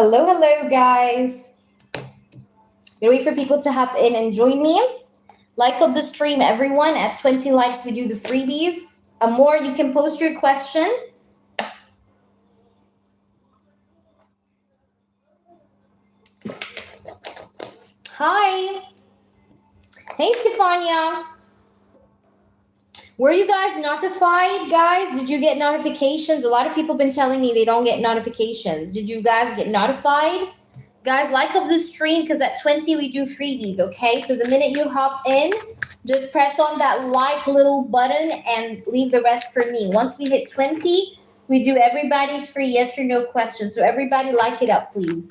Hello, hello, guys. Gonna wait for people to hop in and join me. Like up the stream, everyone. At 20 likes, we do the freebies. More, you can post your question. Hi. Hey, Stefania. Were you guys notified, guys? Did you get notifications? A lot of people have been telling me they don't get notifications. Did you guys get notified? Guys, like up the stream because at 20 we do freebies, okay? So the minute you hop in, just press on that like little button and leave the rest for me. Once we hit 20, we do everybody's free yes or no question. So everybody like it up, please.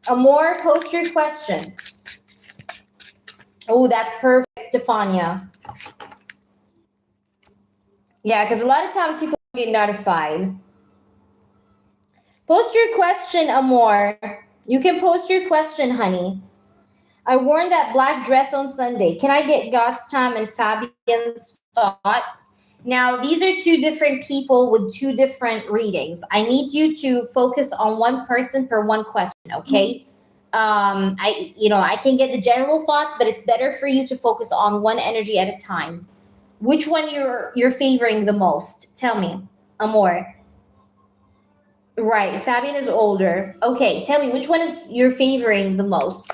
Amor, post your question. Oh, that's perfect, Stefania. Yeah, because a lot of times people get notified. Post your question, Amor. You can post your question, honey. I worn that black dress on Sunday. Can I get God's time and Fabian's thoughts? Now, these are two different people with two different readings. I need you to focus on one person per one question, okay? I can get the general thoughts, but it's better for you to focus on one energy at a time. Which one you're favoring the most? Tell me, Amor. Right, Fabian is older. Okay, tell me which one is you're favoring the most?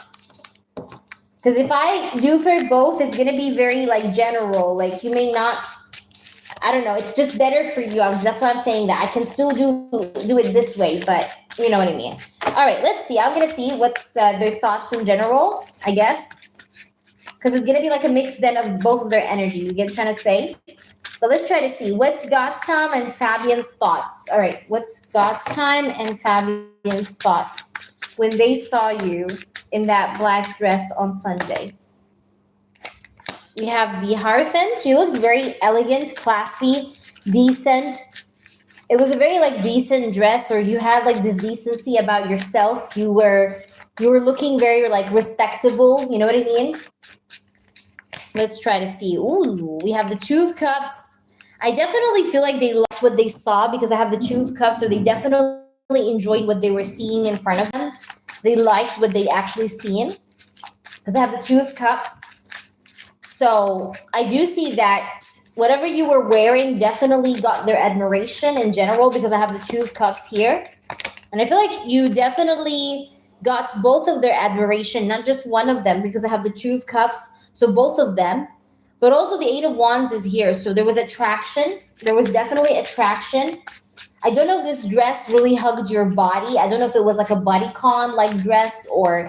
Because if I do for both, it's gonna be very like general. Like you may not. I don't know. It's just better for you. That's why I'm saying that. I can still do it this way, but you know what I mean. All right, let's see. I'm gonna see what's their thoughts in general. I guess because it's gonna be like a mix then of both of their energy. You get what I'm trying to say? But let's try to see what's God's time and Fabian's thoughts. All right, what's God's time and Fabian's thoughts when they saw you in that black dress on Sunday? We have the Hierophant. You look very elegant, classy, decent. It was a very like decent dress, or you had like this decency about yourself. You were looking very like respectable. You know what I mean? Let's try to see. Ooh, we have the Two of Cups. I definitely feel like they liked what they saw because I have the Two of Cups, so they definitely enjoyed what they were seeing in front of them. They liked what they actually seen because I have the Two of Cups. So I do see that whatever you were wearing definitely got their admiration in general because I have the Two of Cups here. And I feel like you definitely got both of their admiration, not just one of them because I have the Two of Cups, so both of them. But also the Eight of Wands is here. So there was attraction. There was definitely attraction. I don't know if this dress really hugged your body. I don't know if it was like a bodycon like dress or...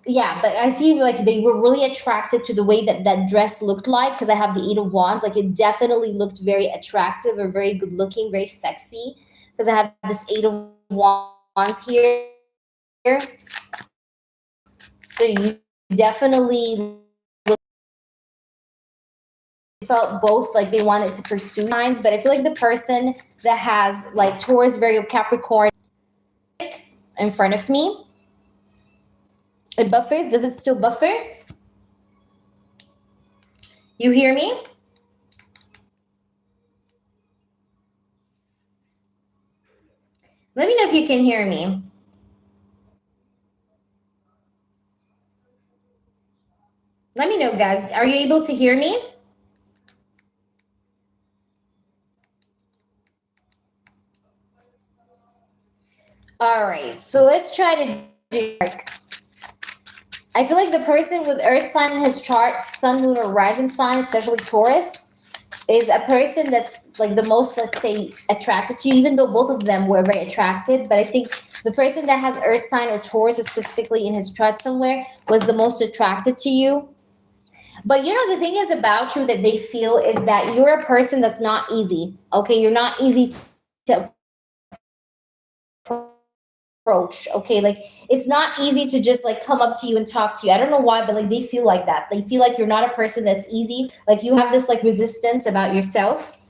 Yeah, but I see like they were really attracted to the way that that dress looked like because I have the Eight of Wands. Like it definitely looked very attractive or very good looking, very sexy because I have this Eight of Wands here. So you definitely felt both like they wanted to pursue minds, but I feel like the person that has like Taurus, Virgo, Capricorn in front of me, it buffers. Does it still buffer? You hear me? Let me know if you can hear me. Let me know, guys. Are you able to hear me? All right, so let's try to do. I feel like the person with Earth sign in his chart, Sun, Moon, or Rising sign, especially Taurus, is a person that's like the most, let's say, attracted to you, even though both of them were very attracted. But I think the person that has Earth sign or Taurus specifically in his chart somewhere was the most attracted to you. But you know, the thing is about you that they feel is that you're a person that's not easy. Okay, you're not easy to approach. Okay, like it's not easy to just like come up to you and talk to you. I don't know why, but like they feel like that. They feel like you're not a person that's easy. Like you have this like resistance about yourself.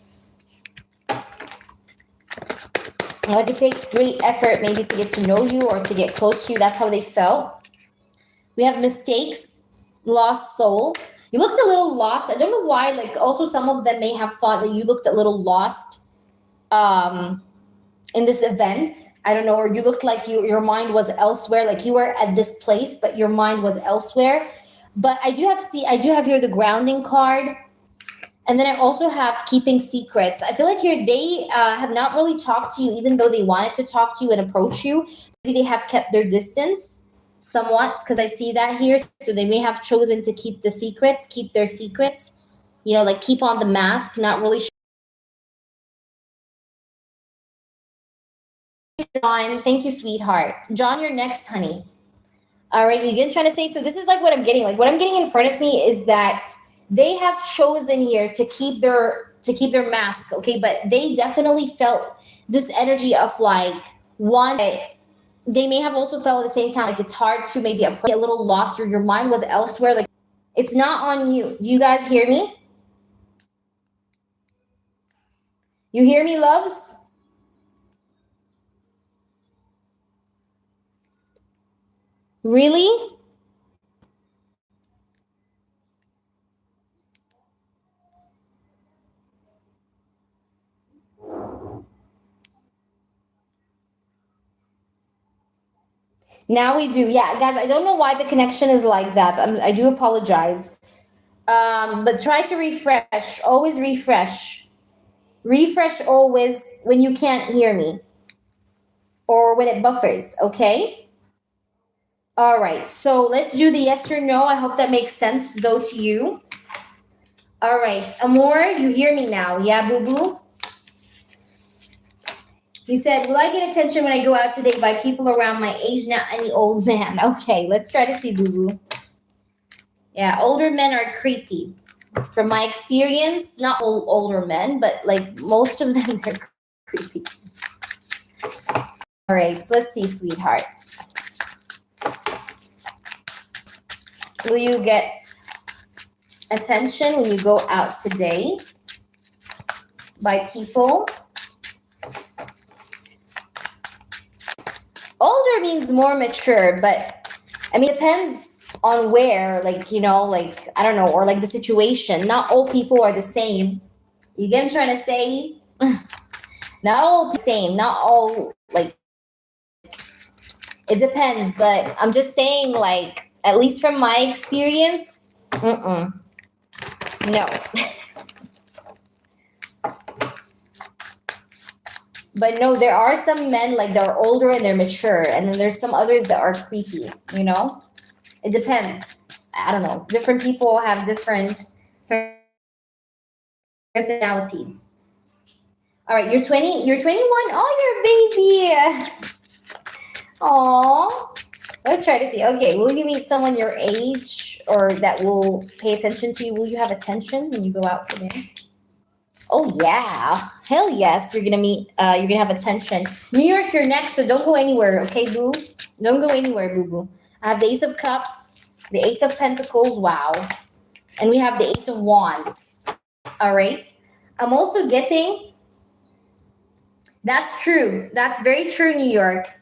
Like it takes great effort maybe to get to know you or to get close to you. That's how they felt. We have mistakes, lost soul. You looked a little lost. I don't know why. Like also some of them may have thought that you looked a little lost. in this event. I don't know, or you looked like your mind was elsewhere, like you were at this place, but your mind was elsewhere. But I do have here the grounding card. And then I also have keeping secrets. I feel like here they have not really talked to you, even though they wanted to talk to you and approach you. Maybe they have kept their distance somewhat, because I see that here. So they may have chosen to keep the secrets, keep their secrets, like keep on the mask, not really. John, thank you, sweetheart. John, you're next, honey. All right, you again trying to say, so this is like what I'm getting. Like what I'm getting in front of me is that they have chosen here to keep their mask, okay? But they definitely felt this energy of like one. They may have also felt at the same time like it's hard to maybe a little lost, or your mind was elsewhere. Like it's not on you. Do you guys hear me? You hear me, loves? Really? Now we do. Yeah, guys, I don't know why the connection is like that. I do apologize. But try to refresh. Always refresh. Refresh always when you can't hear me or when it buffers, okay? All right, so let's do the yes or no. I hope that makes sense though to you. All right, Amor, you hear me now? Yeah, boo boo? He said, will I get attention when I go out today by people around my age, not any old man? Okay, let's try to see, boo boo. Yeah, older men are creepy. From my experience, not all older men, but like most of them are creepy. All right, so let's see, sweetheart. Will you get attention when you go out today by people? Older means more mature, but I mean, it depends on where, like, like, I don't know, or like the situation. Not all people are the same. You get what I'm trying to say? Not all the same, not all, like, it depends, but I'm just saying, like, at least from my experience, no. But no, there are some men like that are older and they're mature, and then there's some others that are creepy, It depends. I don't know. Different people have different personalities. All right, you're 20, you're 21. Oh, you're a baby. Aw. Let's try to see. Okay, will you meet someone your age or that will pay attention to you? Will you have attention when you go out today? Oh yeah, hell yes! You're gonna have attention. New York, you're next, so don't go anywhere, okay, boo? Don't go anywhere, boo boo. I have the Ace of Cups, the Eight of Pentacles, wow, and we have the Eight of Wands. All right. I'm also getting. That's true. That's very true, New York.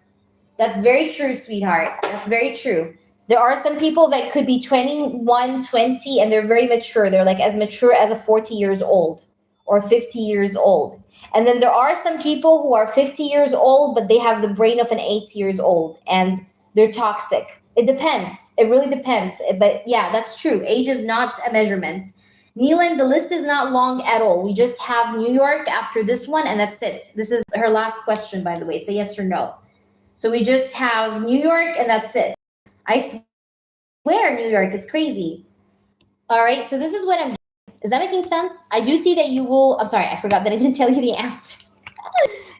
That's very true, sweetheart. That's very true. There are some people that could be 21, 20, and they're very mature. They're like as mature as a 40 years old or 50 years old. And then there are some people who are 50 years old, but they have the brain of an 8 years old and they're toxic. It depends. It really depends. But yeah, that's true. Age is not a measurement. Neelan, the list is not long at all. We just have New York after this one, and that's it. This is her last question, by the way. It's a yes or no. So we just have New York, and that's it. I swear, New York, it's crazy. All right, so this is what I'm. Is that making sense? I do see that you will. I'm sorry, I forgot that I didn't tell you the answer.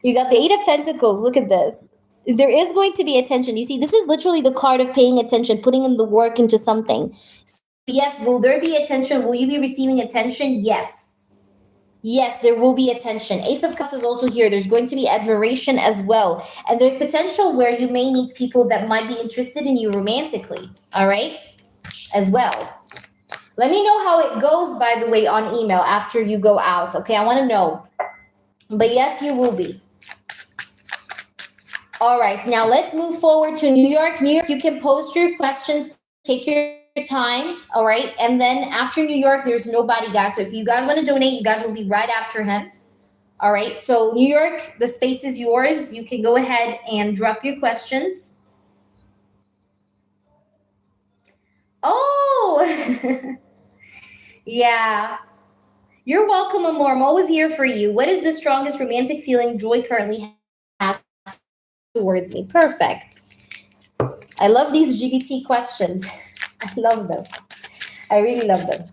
You got the Eight of Pentacles. Look at this. There is going to be attention. You see, this is literally the card of paying attention, putting in the work into something. So yes, will there be attention? Will you be receiving attention? Yes. Yes, there will be attention. Ace of Cups is also here. There's going to be admiration as well. And there's potential where you may meet people that might be interested in you romantically. All right? As well. Let me know how it goes, by the way, on email after you go out. Okay, I want to know. But yes, you will be. All right, now let's move forward to New York. New York, you can post your questions. Take your time, all right? And then after New York, there's nobody, guys. So if you guys want to donate, you guys will be right after him. All right. So New York, the space is yours. You can go ahead and drop your questions. Oh, yeah. You're welcome, Amor. I'm always here for you. What is the strongest romantic feeling Joy currently has towards me? Perfect. I love these GBT questions. I love them. I really love them.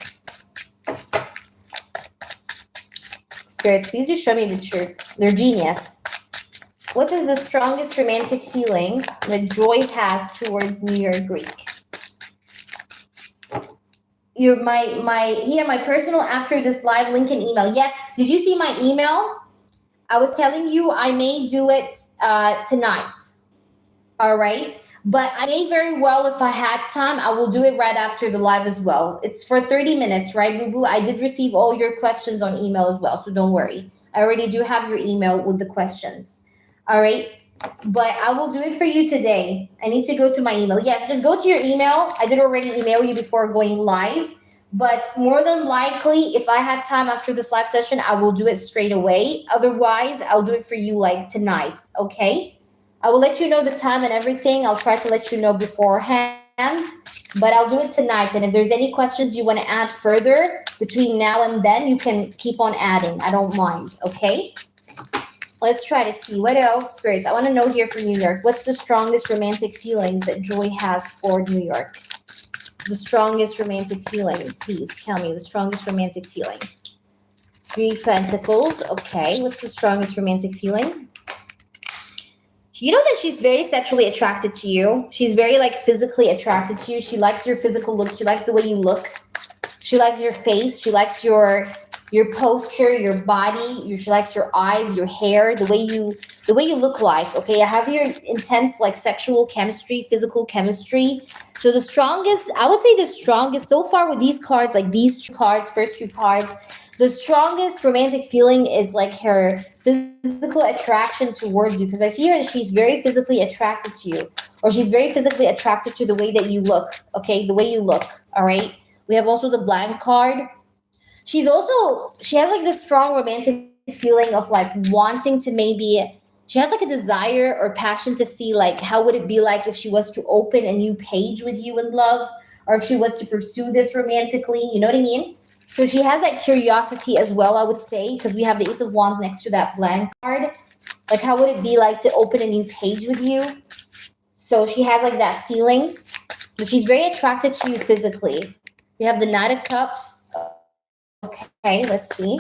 Spirits, please just show me the truth. They're genius. What is the strongest romantic feeling that Joy has towards me, your Greek? You're my personal after this live link and email. Yes. Did you see my email? I was telling you I may do it tonight. All right. But I may very well, if I had time, I will do it right after the live as well. It's for 30 minutes, right, Boo Boo? I did receive all your questions on email as well, so don't worry. I already do have your email with the questions. All right. But I will do it for you today. I need to go to my email. Yes, just go to your email. I did already email you before going live. But more than likely, if I had time after this live session, I will do it straight away. Otherwise, I'll do it for you like tonight, okay? I will let you know the time and everything. I'll try to let you know beforehand, but I'll do it tonight. And if there's any questions you want to add further between now and then, you can keep on adding. I don't mind, okay? Let's try to see what else, spirits. I want to know here for New York. What's the strongest romantic feelings that Joy has for New York? The strongest romantic feeling, please tell me the strongest romantic feeling. 3 Pentacles, okay. What's the strongest romantic feeling? You know that she's very sexually attracted to you. She's very like physically attracted to you. She likes your physical looks. She likes the way you look. She likes your face. She likes your posture, your body. She likes your eyes, your hair, the way you look like. Okay, I have your intense like sexual chemistry, physical chemistry. So the strongest, I would say the strongest so far with these cards, like these 2 cards, first 2 cards, the strongest romantic feeling is like her physical attraction towards you, because I see her that she's very physically attracted to you, or she's very physically attracted to the way that you look. Okay, the way you look. All right. We have also the blank card. She has like this strong romantic feeling of like wanting to maybe, she has like a desire or passion to see like how would it be like if she was to open a new page with you in love, or if she was to pursue this romantically. You know what I mean? So she has that curiosity as well, I would say, because we have the Ace of Wands next to that blank card. Like, how would it be like to open a new page with you? So she has like that feeling, but she's very attracted to you physically. We have the Knight of Cups. Okay, let's see.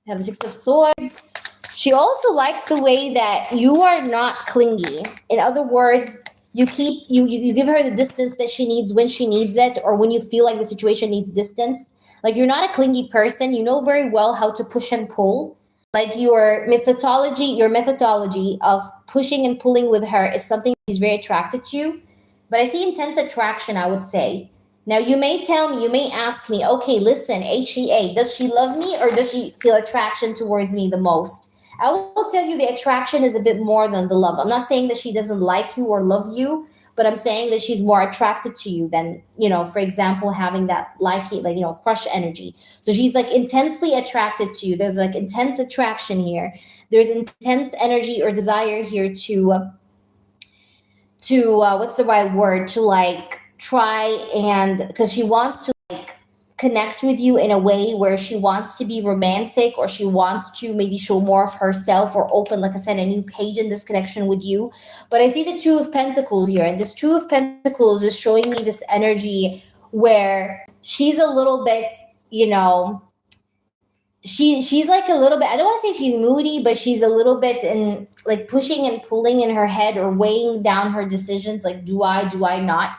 We have the 6 of Swords. She also likes the way that you are not clingy. In other words, you give her the distance that she needs when she needs it, or when you feel like the situation needs distance. Like, you're not a clingy person. You know very well how to push and pull. Like, your methodology of pushing and pulling with her is something she's very attracted to. But I see intense attraction, I would say. Now, you may tell me, you may ask me, okay, listen, HEA, does she love me, or does she feel attraction towards me the most? I will tell you the attraction is a bit more than the love. I'm not saying that she doesn't like you or love you, but I'm saying that she's more attracted to you than, for example, having that crush energy. So she's like intensely attracted to you. There's like intense attraction here. There's intense energy or desire here to what's the right word? To like try, and because she wants to like connect with you in a way where she wants to be romantic, or she wants to maybe show more of herself, or open, like I said, a new page in this connection with you. But I see the 2 of Pentacles here, and this 2 of Pentacles is showing me this energy where she's a little bit, she's like a little bit, I don't want to say she's moody, but she's a little bit in like pushing and pulling in her head, or weighing down her decisions, like do I not.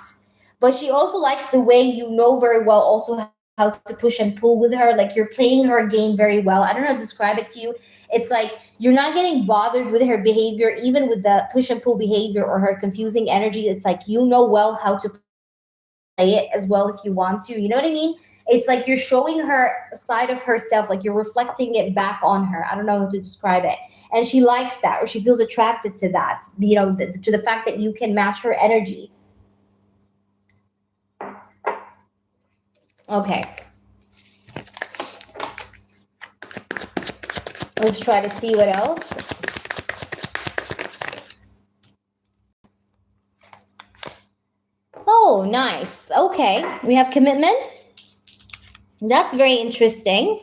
But she also likes the way you know very well also how to push and pull with her. Like, you're playing her game very well. I don't know how to describe it to you. It's like you're not getting bothered with her behavior, even with the push and pull behavior or her confusing energy. It's like you know well how to play it as well if you want to. You know what I mean? It's like you're showing her a side of herself, like you're reflecting it back on her. I don't know how to describe it. And she likes that, or she feels attracted to that, to the fact that you can match her energy. Okay. Let's try to see what else. Oh, nice. Okay, we have commitment. That's very interesting.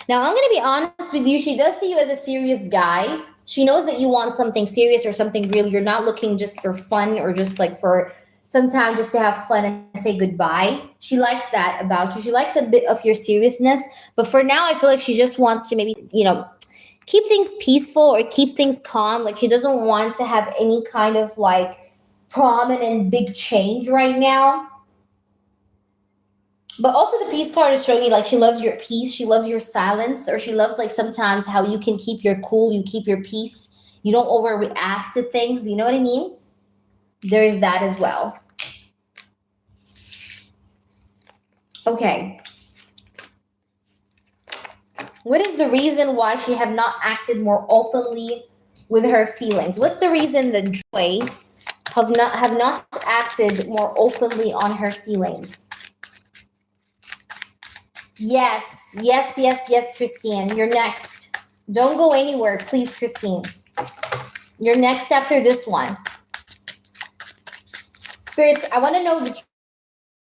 Now, I'm going to be honest with you. She does see you as a serious guy. She knows that you want something serious or something real. You're not looking just for fun or just like for some time just to have fun and say goodbye. She likes that about you. She likes a bit of your seriousness. But for now, I feel like she just wants to maybe, keep things peaceful or keep things calm. Like she doesn't want to have any kind of like prominent big change right now. But also the peace card is showing you like she loves your peace, she loves your silence, or she loves like sometimes how you can keep your cool, you keep your peace, you don't overreact to things, you know what I mean? There is that as well. Okay. What is the reason why she have not acted more openly with her feelings? What's the reason that Joy have not acted more openly on her feelings? Yes, Christine. You're next. Don't go anywhere, please, Christine. You're next after this one. Spirits, I want to know the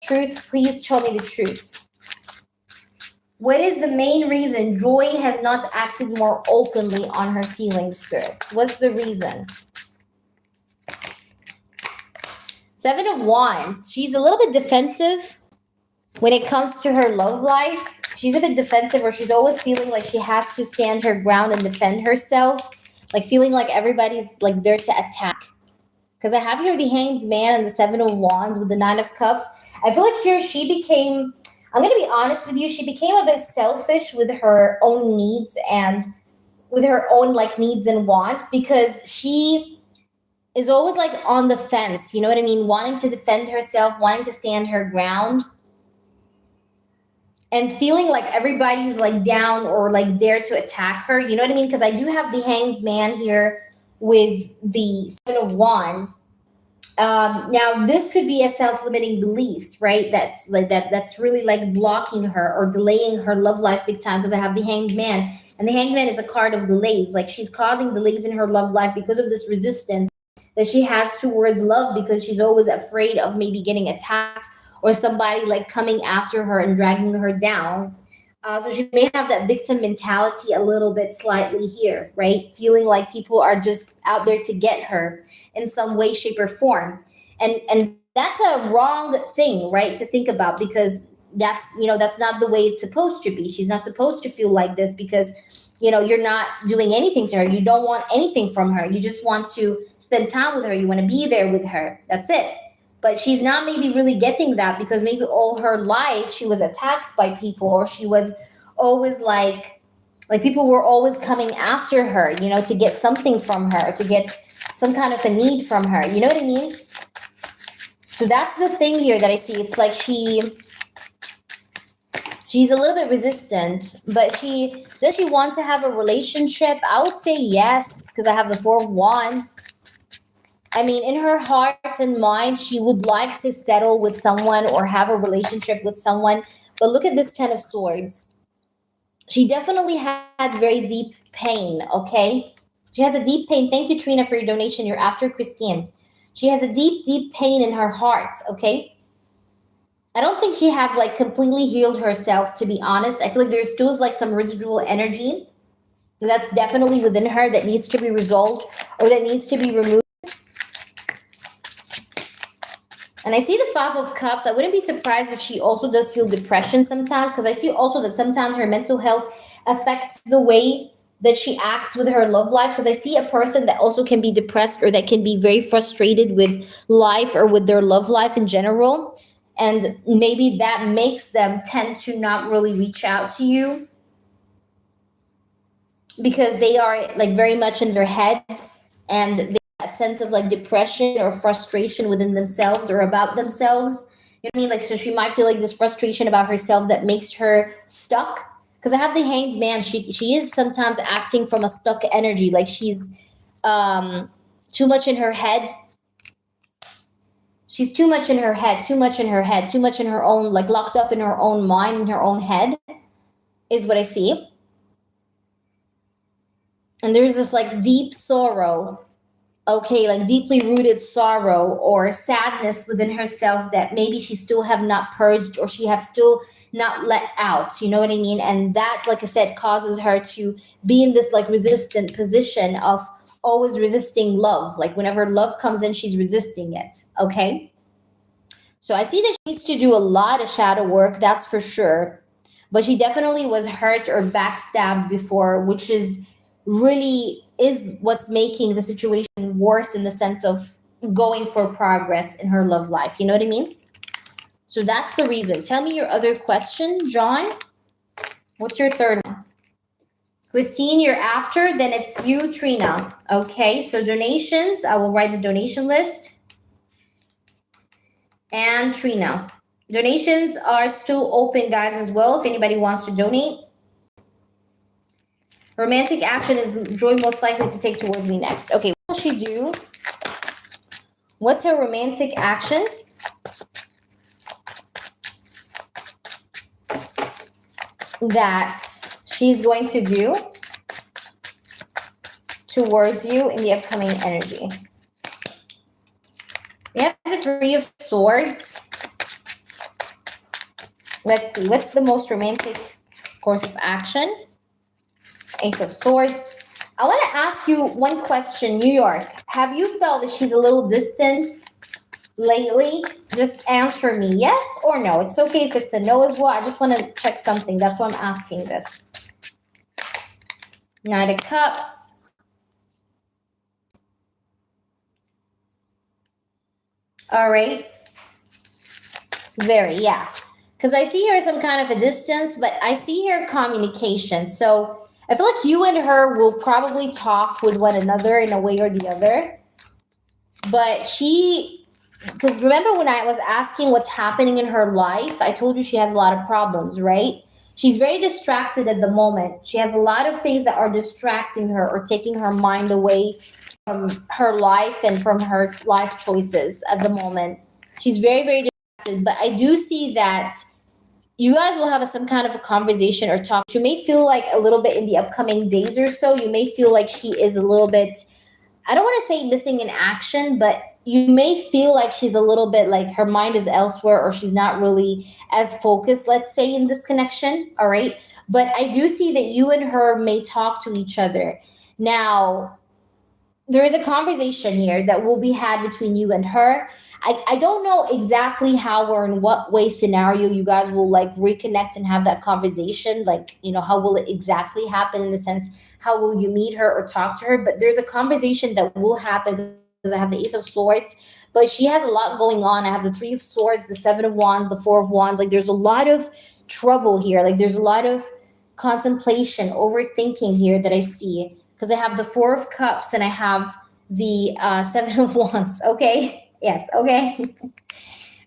truth. Please tell me the truth. What is the main reason Joy has not acted more openly on her feelings, Spirits? What's the reason? 7 of Wands. She's a little bit defensive when it comes to her love life. She's a bit defensive, or she's always feeling like she has to stand her ground and defend herself, like feeling like everybody's like there to attack. Because I have here the Hanged Man and the 7 of Wands with the 9 of Cups. I feel like here she became, I'm going to be honest with you, she became a bit selfish with her own needs and with her own like needs and wants, because she is always like on the fence, you know what I mean? Wanting to defend herself, wanting to stand her ground, and feeling like everybody's like down or like there to attack her. You know what I mean? Because I do have the Hanged Man here with the 7 of Wands. Now this could be a self-limiting beliefs, right? That's like that's really like blocking her or delaying her love life big time, because I have the Hanged Man. And the Hanged Man is a card of delays. Like she's causing delays in her love life because of this resistance that she has towards love, because she's always afraid of maybe getting attacked or somebody like coming after her and dragging her down. So she may have that victim mentality a little bit slightly here, right? Feeling like people are just out there to get her in some way, shape, or form. And that's a wrong thing, right, to think about, because that's not the way it's supposed to be. She's not supposed to feel like this, because you're not doing anything to her. You don't want anything from her. You just want to spend time with her. You want to be there with her. That's it. But she's not maybe really getting that, because maybe all her life she was attacked by people, or she was always like people were always coming after her, to get something from her, to get some kind of a need from her. You know what I mean? So that's the thing here that I see. It's like she's a little bit resistant, but does she want to have a relationship? I would say yes, because I have the 4 of Wands. I mean, in her heart and mind, she would like to settle with someone or have a relationship with someone. But look at this 10 of Swords. She definitely had very deep pain, okay? She has a deep pain. Thank you, Trina, for your donation. You're after Christine. She has a deep, deep pain in her heart, okay? I don't think she have like completely healed herself, to be honest. I feel like there's still like some residual energy that's definitely within her that needs to be resolved or that needs to be removed. And I see the 5 of Cups. I wouldn't be surprised if she also does feel depression sometimes, because I see also that sometimes her mental health affects the way that she acts with her love life, because I see a person that also can be depressed or that can be very frustrated with life or with their love life in general. And maybe that makes them tend to not really reach out to you, because they are like very much in their heads, and they have a sense of like depression or frustration within themselves or about themselves. You know what I mean? Like, so she might feel like this frustration about herself that makes her stuck. Because I have the Hanged Man. She is sometimes acting from a stuck energy, like she's too much in her head. She's too much in her head, too much in her own, like locked up in her own mind, in her own head, is what I see. And there's this like deep sorrow, okay, like deeply rooted sorrow or sadness within herself that maybe she still have not purged or she have still not let out, you know what I mean? And that, like I said, causes her to be in this like resistant position of always resisting love. Like whenever love comes in, she's resisting it, okay? So I see that she needs to do a lot of shadow work, that's for sure. But she definitely was hurt or backstabbed before, which is really is what's making the situation worse in the sense of going for progress in her love life. You know what I mean? So that's the reason. Tell me your other question, John. What's your third one? Christine, you're after, then it's you, Trina. Okay, so donations, I will write the donation list. And Trina. Donations are still open, guys, as well, if anybody wants to donate. Romantic action is Joy most likely to take towards me next. Okay, what will she do? What's her romantic action? That she's going to do towards you in the upcoming energy. We have the Three of Swords. Let's see, what's the most romantic course of action? Ace of Swords. I want to ask you one question, New York. Have you felt that she's a little distant lately? Just answer me yes or no. It's okay if it's a no as well. I just want to check something. That's why I'm asking this. Knight of Cups. All right. Very, yeah. Because I see here some kind of a distance, but I see here communication. So I feel like you and her will probably talk with one another in a way or the other. But because remember when I was asking what's happening in her life, I told you she has a lot of problems, right? She's very distracted at the moment. She has a lot of things that are distracting her or taking her mind away from her life and from her life choices at the moment. She's very, very distracted. But I do see that you guys will have some kind of a conversation or talk. You may feel like a little bit in the upcoming days or so, you may feel like she is a little bit, I don't want to say missing in action, but you may feel like she's a little bit like her mind is elsewhere or she's not really as focused, let's say, in this connection. All right. But I do see that you and her may talk to each other. Now, there is a conversation here that will be had between you and her. I don't know exactly how or in what way scenario you guys will like reconnect and have that conversation. Like, how will it exactly happen in the sense, how will you meet her or talk to her? But there's a conversation that will happen because I have the Ace of Swords, but she has a lot going on. I have the Three of Swords, the Seven of Wands, the Four of Wands. Like there's a lot of trouble here. Like there's a lot of contemplation, overthinking here that I see because I have the Four of Cups and I have the Seven of Wands. Okay. Yes, okay.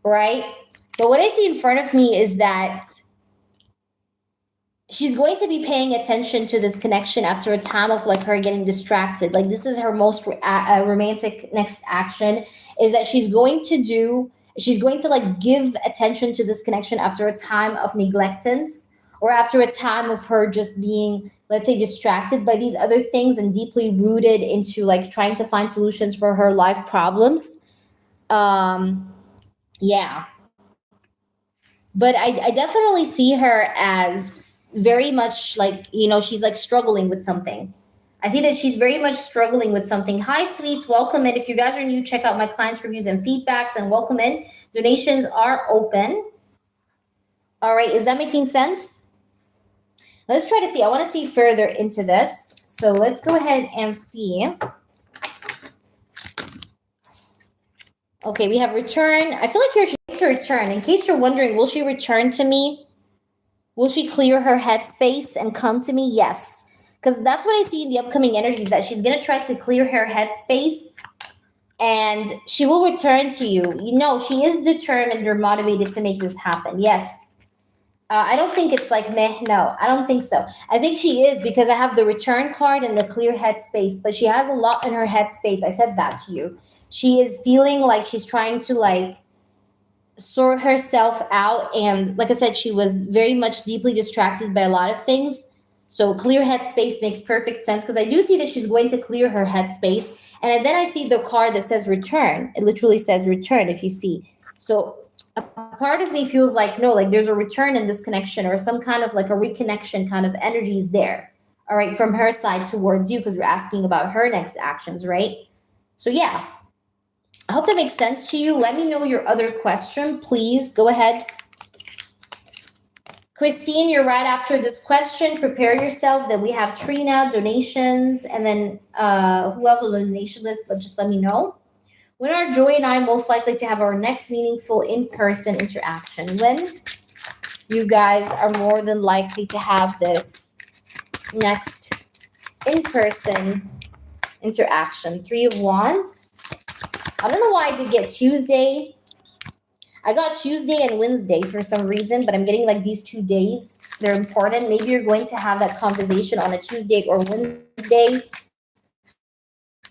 Right? But what I see in front of me is that she's going to be paying attention to this connection after a time of like her getting distracted. Like this is her most romantic next action is that she's going to like give attention to this connection after a time of neglectance or after a time of her just being, let's say, distracted by these other things and deeply rooted into like trying to find solutions for her life problems. Yeah, but I definitely see her as very much like, she's like struggling with something. I see that she's very much struggling with something. Hi, sweets, welcome in. If you guys are new, check out my clients' reviews and feedbacks and welcome in. Donations are open. All right, is that making sense? Let's try to see. I want to see further into this. So let's go ahead and see. Okay, we have return. I feel like here she's going to return. In case you're wondering, will she return to me? Will she clear her headspace and come to me? Yes. Because that's what I see in the upcoming energies, that she's going to try to clear her headspace and she will return to you. She is determined or motivated to make this happen. Yes. I don't think it's like meh. No, I don't think so. I think she is because I have the return card and the clear headspace, but she has a lot in her headspace. I said that to you. She is feeling like she's trying to like sort herself out. And like I said, she was very much deeply distracted by a lot of things. So clear headspace makes perfect sense because I do see that she's going to clear her headspace. And then I see the card that says return. It literally says return, if you see. So a part of me feels like, no, like there's a return in this connection or some kind of like a reconnection kind of energy is there. All right, from her side towards you because you're asking about her next actions, right? So yeah, I hope that makes sense to you. Let me know your other question, please. Go ahead. Christine, you're right after this question. Prepare yourself. Then we have Trina, donations, and then who else on the donation list? But just let me know. When are Joy and I most likely to have our next meaningful in-person interaction? When you guys are more than likely to have this next in-person interaction? Three of Wands. I don't know why I did get Tuesday. I got Tuesday and Wednesday for some reason, but I'm getting like these 2 days. They're important. Maybe you're going to have that conversation on a Tuesday or Wednesday.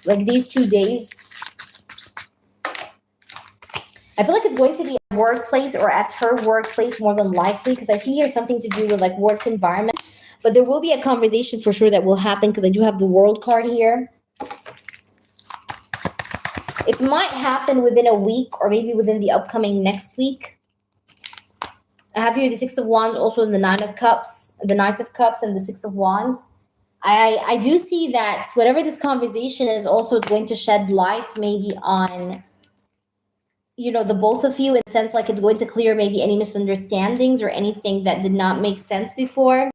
Like these 2 days. I feel like it's going to be at workplace or at her workplace more than likely because I see here something to do with like work environment. But there will be a conversation for sure that will happen because I do have the World card here. It might happen within a week or maybe within the upcoming next week. I have here the Six of Wands, also in the Nine of Cups, the Knight of Cups, and the Six of Wands. I do see that whatever this conversation is also going to shed light maybe on, you know, the both of you in the sense like it's going to clear maybe any misunderstandings or anything that did not make sense before.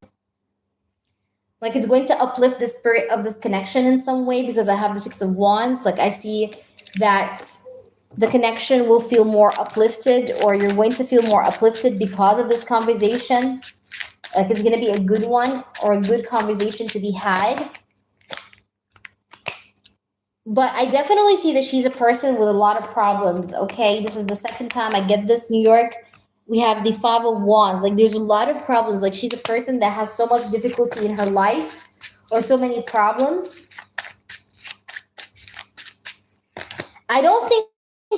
Like it's going to uplift the spirit of this connection in some way because I have the Six of Wands. Like I see that the connection will feel more uplifted or you're going to feel more uplifted because of this conversation. Like it's going to be a good one or a good conversation to be had. But I definitely see that she's a person with a lot of problems, okay? This is the second time I get this, New York. We have the Five of Wands. Like there's a lot of problems. Like she's a person that has so much difficulty in her life or so many problems. I don't think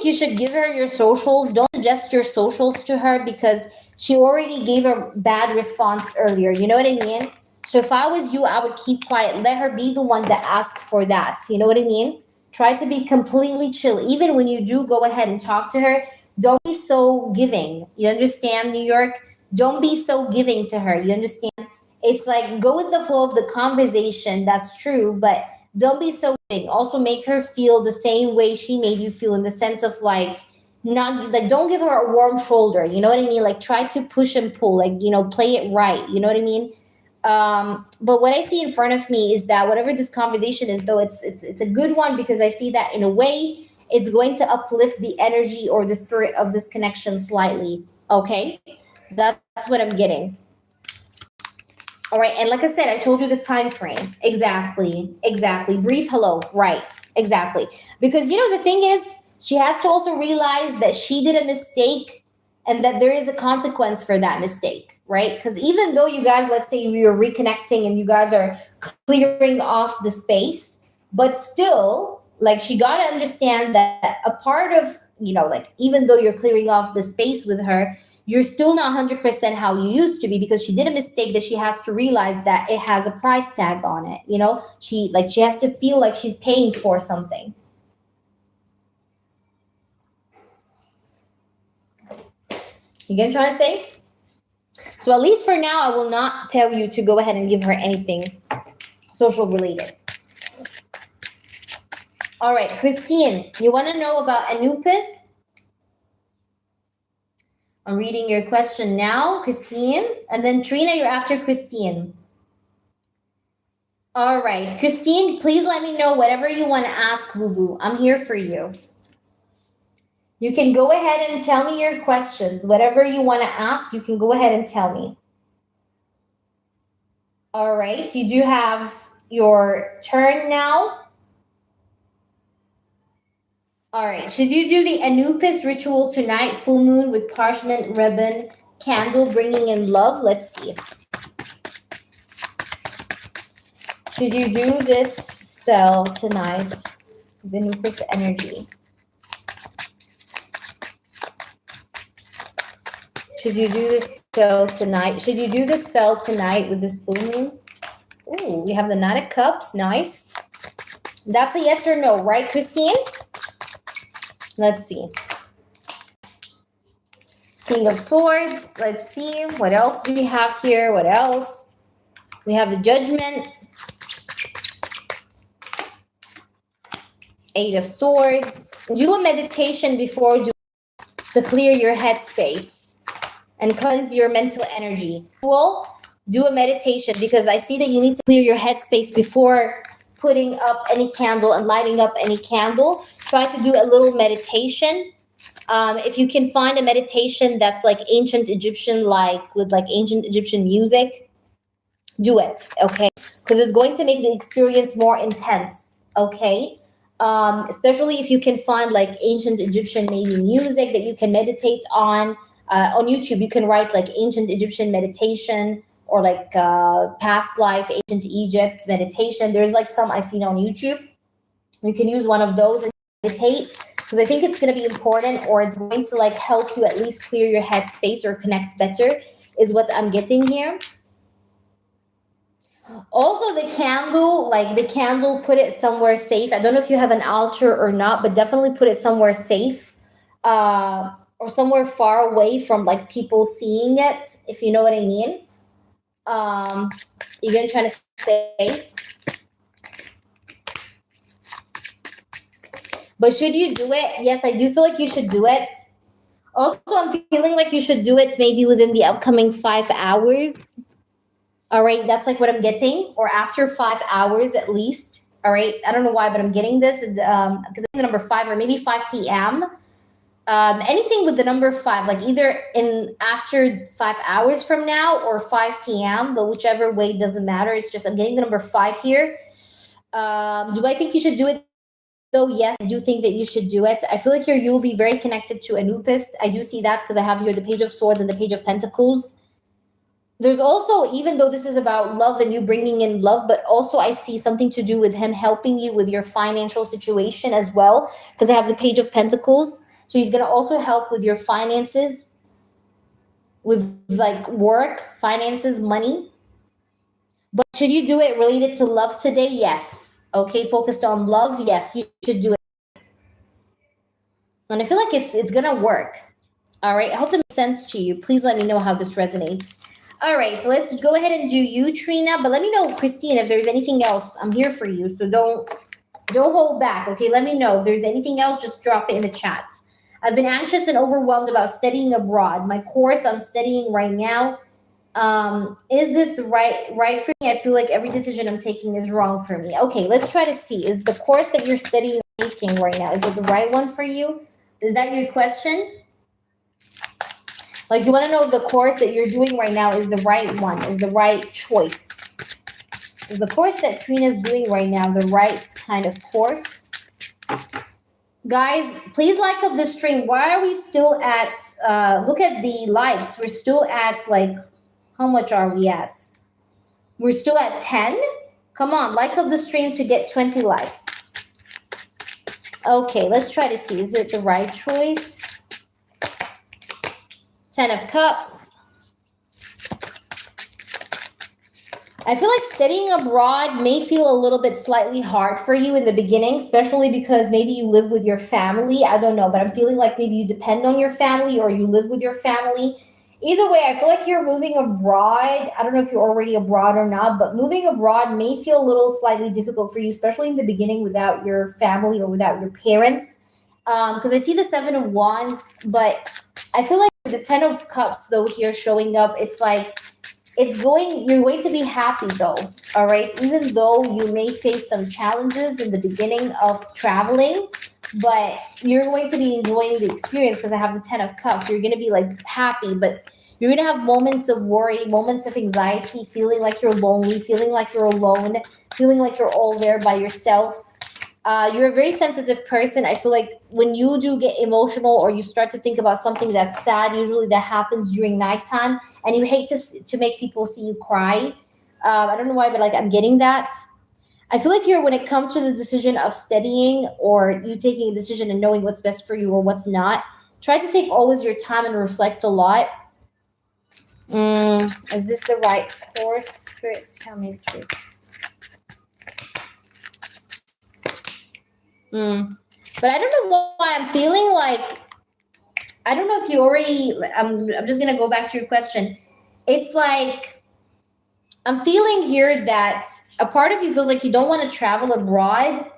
you should give her your socials. Don't suggest your socials to her because she already gave a bad response earlier. You know what I mean? So if I was you, I would keep quiet. Let her be the one that asks for that. You know what I mean? Try to be completely chill. Even when you do go ahead and talk to her, don't be so giving. You understand, New York? Don't be so giving to her. You understand? It's like go with the flow of the conversation. That's true. But don't be so giving. Also make her feel the same way she made you feel in the sense of like, not like don't give her a warm shoulder. You know what I mean? Like try to push and pull, like, you know, play it right. You know what I mean? But what I see in front of me is that whatever this conversation is, though, it's a good one because I see that in a way it's going to uplift the energy or the spirit of this connection slightly. Okay, that's what I'm getting. All right, and like I said, I told you the time frame. Exactly. Brief hello. Right. Exactly. Because you know the thing is, she has to also realize that she did a mistake and that there is a consequence for that mistake, right? Because even though you guys, let's say you're reconnecting and you guys are clearing off the space, but still, like she got to understand that a part of, you know, like even though you're clearing off the space with her, you're still not 100% how you used to be because she did a mistake that she has to realize that it has a price tag on it. You know, she has to feel like she's paying for something. You get what I'm trying to say? So at least for now, I will not tell you to go ahead and give her anything social related. All right, Christine, you want to know about Anubis? I'm reading your question now, Christine. And then Trina, you're after Christine. All right, Christine, please let me know whatever you want to ask, Boo-Boo. I'm here for you. You can go ahead and tell me your questions. Whatever you want to ask, you can go ahead and tell me. All right, you do have your turn now. All right, should you do the Anubis ritual tonight, full moon with parchment, ribbon, candle, bringing in love? Let's see. Should you do this spell tonight, the Anubis energy? Should you do this spell tonight? Should you do this spell tonight with this full moon? Ooh, we have the Nine of Cups. Nice. That's a yes or no, right, Christine? Let's see. King of Swords. Let's see. What else do we have here? What else? We have the Judgment. Eight of Swords. Do a meditation before to clear your headspace and cleanse your mental energy. Well, do a meditation because I see that you need to clear your headspace before putting up any candle and lighting up any candle. Try to do a little meditation. If you can find a meditation that's like ancient Egyptian, like with like ancient Egyptian music, do it, okay? Because it's going to make the experience more intense, okay? Especially if you can find like ancient Egyptian maybe music that you can meditate on. On YouTube, you can write like ancient Egyptian meditation or like past life, ancient Egypt meditation. There's like some I've seen on YouTube. You can use one of those and meditate because I think it's going to be important, or it's going to like help you at least clear your head space or connect better is what I'm getting here. Also, the candle, put it somewhere safe. I don't know if you have an altar or not, but definitely put it somewhere safe, or somewhere far away from like people seeing it, if you know what I mean. You're gonna try to say. But should you do it? Yes, I do feel like you should do it. Also, I'm feeling like you should do it maybe within the upcoming 5 hours. All right, that's like what I'm getting, or after 5 hours at least. All right, I don't know why, but I'm getting this because the number 5 or maybe 5 p.m. Anything with the number 5, like either in after 5 hours from now or 5 p.m., but whichever way doesn't matter. It's just I'm getting the number 5 here. Do I think you should do it? So yes, I do think that you should do it. I feel like here you will be very connected to Anubis. I do see that because I have here the Page of Swords and the Page of Pentacles. There's also, even though this is about love and you bringing in love, but also I see something to do with him helping you with your financial situation as well, because I have the Page of Pentacles. So he's going to also help with your finances, with like work, finances, money. But should you do it related to love today? Yes. Okay, focused on love. Yes, you should do it. And I feel like it's going to work. All right, I hope that makes sense to you. Please let me know how this resonates. All right, so let's go ahead and do you, Trina. But let me know, Christine, if there's anything else. I'm here for you, so don't hold back. Okay, let me know if there's anything else. Just drop it in the chat. I've been anxious and overwhelmed about studying abroad. My course I'm studying right now. Is this the right for me? I feel like every decision I'm taking is wrong for me. Okay, let's try to see. Is the course that you're studying making right now, is it the right one for you? Is that your question? Like, you want to know if the course that you're doing right now is the right one, is the right choice. Is the course that Trina's doing right now the right kind of course? Guys, please like up the stream. Why are we still at, look at the likes. We're still at, like, how much are we at? We're still at 10? Come on, like up the stream to get 20 likes. Okay, let's try to see. Is it the right choice? 10 of Cups. I feel like studying abroad may feel a little bit slightly hard for you in the beginning, especially because maybe you live with your family. I don't know, but I'm feeling like maybe you depend on your family or you live with your family. Either way, I feel like you're moving abroad. I don't know if you're already abroad or not, but moving abroad may feel a little slightly difficult for you, especially in the beginning without your family or without your parents. Because I see the 7 of Wands, but I feel like the 10 of Cups, though, here showing up, it's like, you're going to be happy, though, all right? Even though you may face some challenges in the beginning of traveling, but you're going to be enjoying the experience because I have the 10 of Cups. You're going to be, like, happy, but you're going to have moments of worry, moments of anxiety, feeling like you're lonely, feeling like you're alone, feeling like you're all there by yourself. You're a very sensitive person. I feel like when you do get emotional or you start to think about something that's sad, usually that happens during nighttime, and you hate to make people see you cry. I don't know why, but like I'm getting that. I feel like here when it comes to the decision of studying or you taking a decision and knowing what's best for you or what's not, try to take always your time and reflect a lot. Is this the right course? Spirits, tell me the truth. Mm. But I don't know why I'm feeling like, I don't know if you already, I'm just going to go back to your question. It's like, I'm feeling here that a part of you feels like you don't want to travel abroad.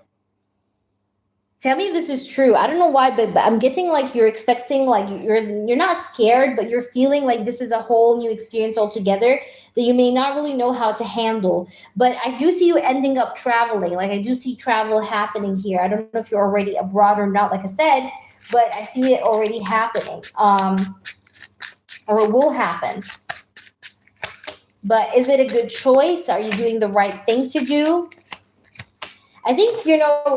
Tell me if this is true. I don't know why, but I'm getting like you're expecting, like you're not scared, but you're feeling like this is a whole new experience altogether that you may not really know how to handle. But I do see you ending up traveling. Like I do see travel happening here. I don't know if you're already abroad or not, like I said, but I see it already happening. Or it will happen. But is it a good choice? Are you doing the right thing to do? I think,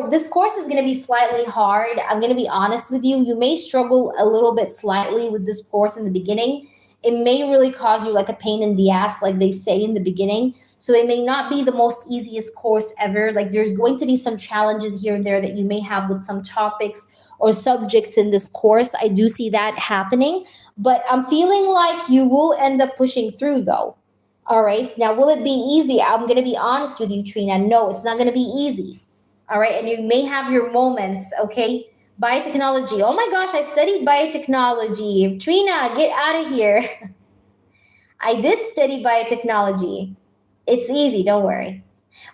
this course is going to be slightly hard. I'm going to be honest with you. You may struggle a little bit slightly with this course in the beginning. It may really cause you like a pain in the ass, like they say in the beginning. So it may not be the most easiest course ever. Like there's going to be some challenges here and there that you may have with some topics or subjects in this course. I do see that happening. But I'm feeling like you will end up pushing through though. All right. Now, will it be easy? I'm going to be honest with you, Trina. No, it's not going to be easy. All right. And you may have your moments. Okay. Biotechnology. Oh my gosh, I studied biotechnology. Trina, get out of here. I did study biotechnology. It's easy. Don't worry.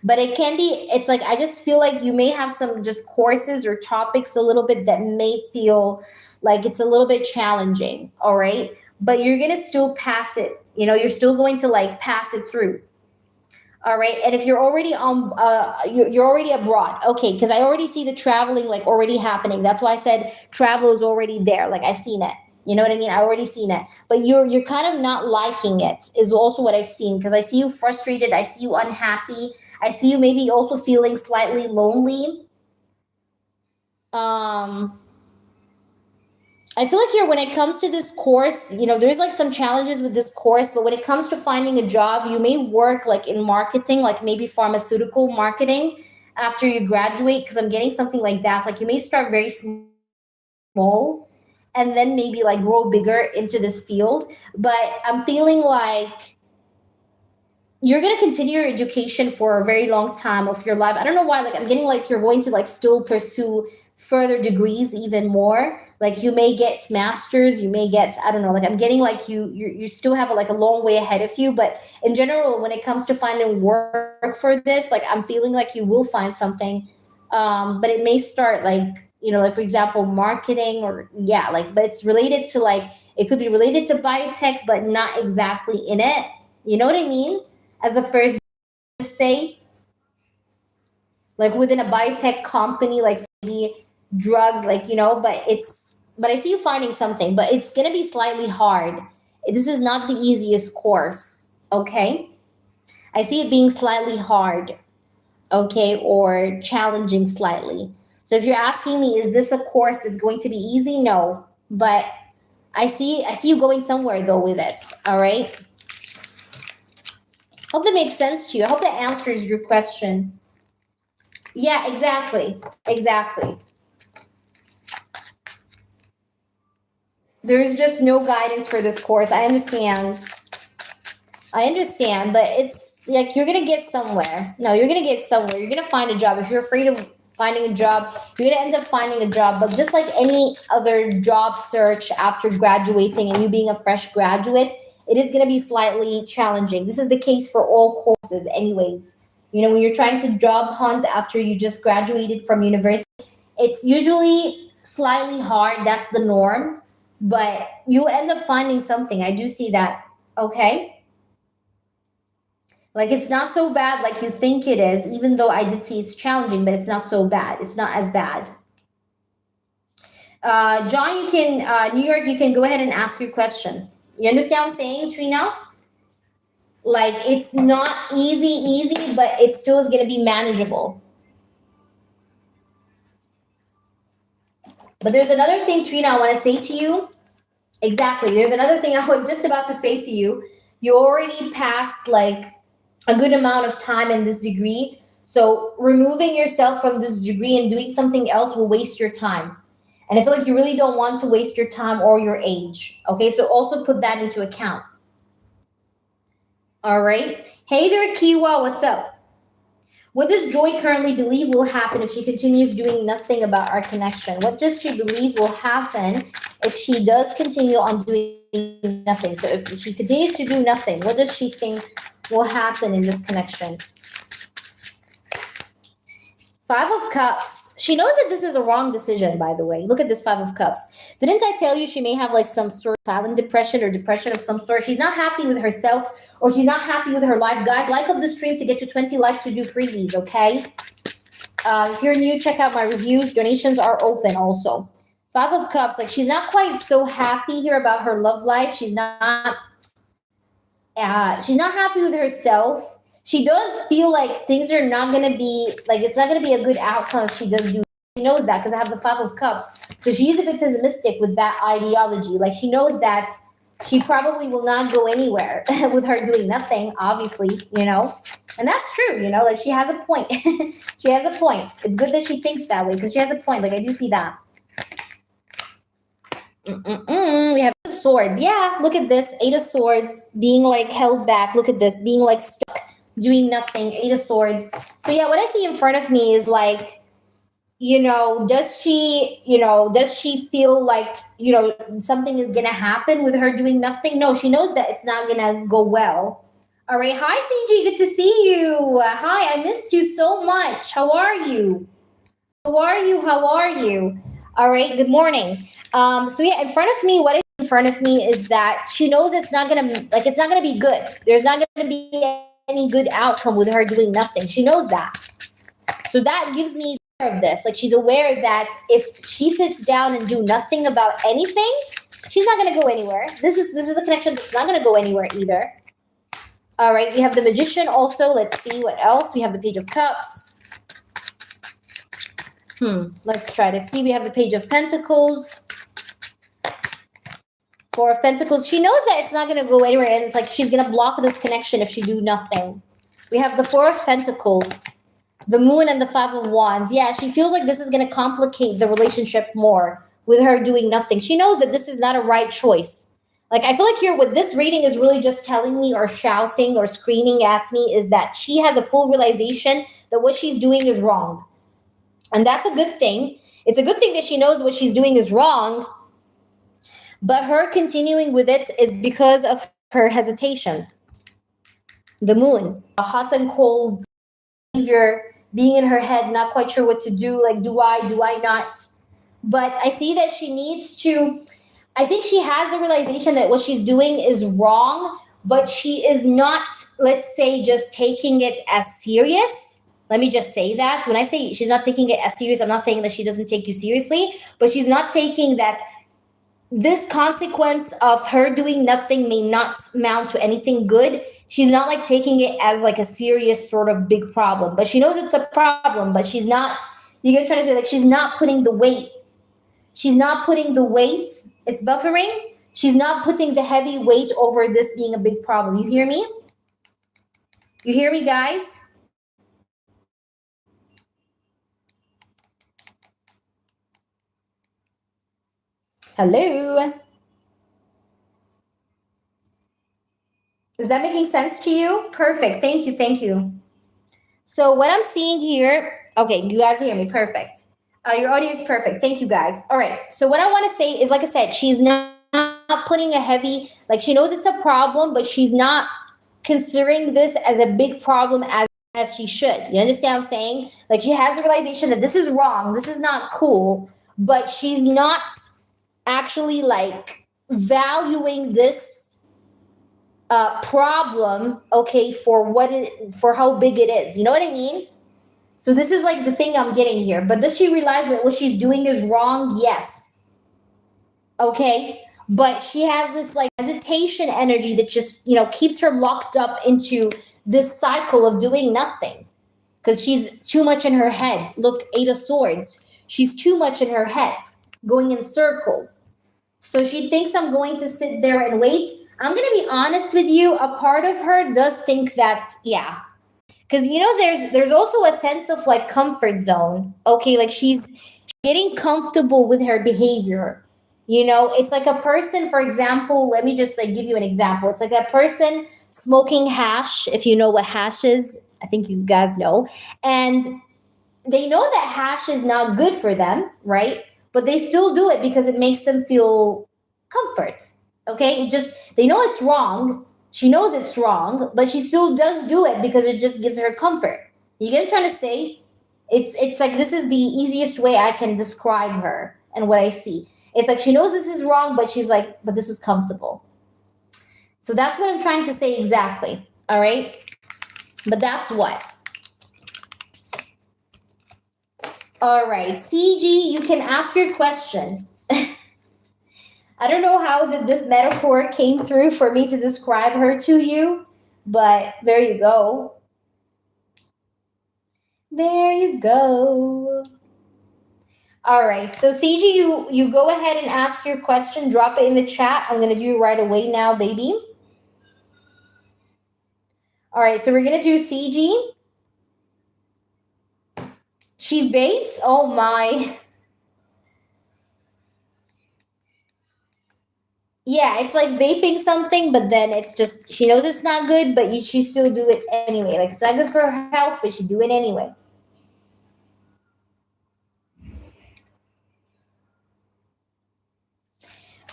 But it can be, it's like, I just feel like you may have some just courses or topics a little bit that may feel like it's a little bit challenging. All right. But you're going to still pass it. You're still going to like pass it through. All right. And if you're already on, you're already abroad. Okay. Because I already see the traveling like already happening. That's why I said travel is already there. Like I seen it. You know what I mean? I already seen it. But you're kind of not liking it is also what I've seen. Because I see you frustrated. I see you unhappy. I see you maybe also feeling slightly lonely. Um, I feel like here when it comes to this course, there's like some challenges with this course, but when it comes to finding a job, you may work like in marketing, like maybe pharmaceutical marketing after you graduate, because I'm getting something like that. Like you may start very small and then maybe like grow bigger into this field. But I'm feeling like you're going to continue your education for a very long time of your life. I don't know why, like I'm getting like you're going to like still pursue further degrees even more. Like you may get masters, you may get, I don't know, like I'm getting like you still have like a long way ahead of you. But in general, when it comes to finding work for this, like I'm feeling like you will find something. But it may start like, like for example, marketing or yeah, like, but it's related to like, it could be related to biotech, but not exactly in it. You know what I mean? As a first say, like within a biotech company, like maybe drugs, like but I see you finding something, but it's gonna be slightly hard. This is not the easiest course, okay? I see it being slightly hard, okay, or challenging slightly. So if you're asking me, is this a course that's going to be easy? No, but I see you going somewhere though with it. All right. Hope that makes sense to you. I hope that answers your question. Yeah, exactly. Exactly. There's just no guidance for this course. I understand. I understand, but it's like you're gonna get somewhere. No, you're gonna get somewhere. You're gonna find a job. If you're afraid of finding a job, you're gonna end up finding a job. But just like any other job search after graduating and you being a fresh graduate, it is gonna be slightly challenging. This is the case for all courses, anyways. When you're trying to job hunt after you just graduated from university, it's usually slightly hard. That's the norm, but you'll end up finding something. I do see that. Okay. Like it's not so bad like you think it is, even though I did see it's challenging, but it's not so bad. It's not as bad. John, you can, New York, you can go ahead and ask your question. You understand what I'm saying, Trina? Like it's not easy, but it still is going to be manageable. But there's another thing, Trina, I want to say to you. Exactly. There's another thing I was just about to say to you. You already passed like a good amount of time in this degree. So removing yourself from this degree and doing something else will waste your time. And I feel like you really don't want to waste your time or your age. Okay, so also put that into account. All right. Hey there, Kiwa, what's up? What does Joy currently believe will happen if she continues doing nothing about our connection? What does she believe will happen if she does continue on doing nothing? So if she continues to do nothing, what does she think will happen in this connection? Five of Cups. She knows that this is a wrong decision, by the way. Look at this Five of Cups. Didn't I tell you she may have like some sort of silent depression or depression of some sort? She's not happy with herself or she's not happy with her life. Guys, like up the stream to get to 20 likes to do freebies, okay? If you're new, check out my reviews. Donations are open also. Five of Cups, like she's not quite so happy here about her love life. She's not happy with herself. She does feel like things are not going to be, like it's not going to be a good outcome if she does do. She knows that because I have the Five of Cups. So she is a bit pessimistic with that ideology. Like she knows that she probably will not go anywhere with her doing nothing, obviously, you know. And that's true, you know, like she has a point. She has a point. It's good that she thinks that way because she has a point. Like I do see that. We have Eight of Swords. Yeah, look at this. Eight of Swords being like held back. Look at this. Being like stuck, doing nothing. Eight of Swords. So yeah, what I see in front of me is like, you know, does she feel like, you know, something is going to happen with her doing nothing? No, she knows that it's not going to go well. All right. Hi, CG. Good to see you. Hi, I missed you so much. How are you? How are you? All right. Good morning. So yeah, in front of me, what is in front of me is that she knows it's not going to be good. There's not going to be any good outcome with her doing nothing. She knows that. So that gives me of this. Like she's aware that if she sits down and do nothing about anything, she's not going to go anywhere. This is a connection that's not going to go anywhere either. All right, we have the Magician also. Let's see what else. We have the Page of Cups. Let's try to see. We have the Page of Pentacles. Four of Pentacles. She knows that it's not going to go anywhere, and it's like she's going to block this connection if she do nothing. We have the Four of Pentacles, the Moon, and the Five of Wands. Yeah, she feels like this is going to complicate the relationship more with her doing nothing. She knows that this is not a right choice. Like, I feel like here what this reading is really just telling me or shouting or screaming at me is that she has a full realization that what she's doing is wrong. And that's a good thing. It's a good thing that she knows what she's doing is wrong. But her continuing with it is because of her hesitation. The Moon, a hot and cold behavior, being in her head, not quite sure what to do. Like, do I not? But I see that she needs to, I think she has the realization that what she's doing is wrong, but she is not, let's say, just taking it as serious. Let me just say that. When I say she's not taking it as serious, I'm not saying that she doesn't take you seriously, but she's not taking that this consequence of her doing nothing may not amount to anything good. She's not like taking it as like a serious sort of big problem, but she knows it's a problem, but she's not, you get what I'm trying to say, like she's not putting the weight. She's not putting the weight. It's buffering. She's not putting the heavy weight over this being a big problem. You hear me? You hear me, guys? Hello? Is that making sense to you? Perfect. Thank you. So what I'm seeing here, okay, you guys hear me. Perfect. Your audio is perfect. Thank you, guys. All right. So what I want to say is, like I said, she's not putting a heavy, like she knows it's a problem, but she's not considering this as a big problem as she should. You understand what I'm saying? Like she has the realization that this is wrong. This is not cool, but she's not actually like valuing this problem, okay, for how big it is. You know what I mean? So this is like the thing I'm getting here. But does she realize that what she's doing is wrong? Yes. Okay. But she has this like hesitation energy that just, you know, keeps her locked up into this cycle of doing nothing. Because she's too much in her head. Look, Eight of Swords. She's too much in her head, going in circles. So she thinks I'm going to sit there and wait. I'm going to be honest with you. A part of her does think that, yeah. Because, you know, there's also a sense of like comfort zone. Okay, like she's getting comfortable with her behavior. You know, it's like a person, for example, let me just like give you an example. It's like a person smoking hash, if you know what hash is. I think you guys know. And they know that hash is not good for them, right? But they still do it because it makes them feel comfort. Okay? It just, they know it's wrong. She knows it's wrong, but she still does do it because it just gives her comfort. You get what I'm trying to say? It's like this is the easiest way I can describe her and what I see. It's like she knows this is wrong, but she's like, but this is comfortable. So that's what I'm trying to say exactly. All right? But that's what. All right, CG, you can ask your question. I don't know how this metaphor came through for me to describe her to you, but there you go. There you go. All right, so CG, you go ahead and ask your question. Drop it in the chat. I'm going to do it right away now, baby. All right, so we're going to do CG. She vapes? Oh, my. Yeah, it's like vaping something, but then it's just, she knows it's not good, but she still do it anyway. Like, it's not good for her health, but she do it anyway.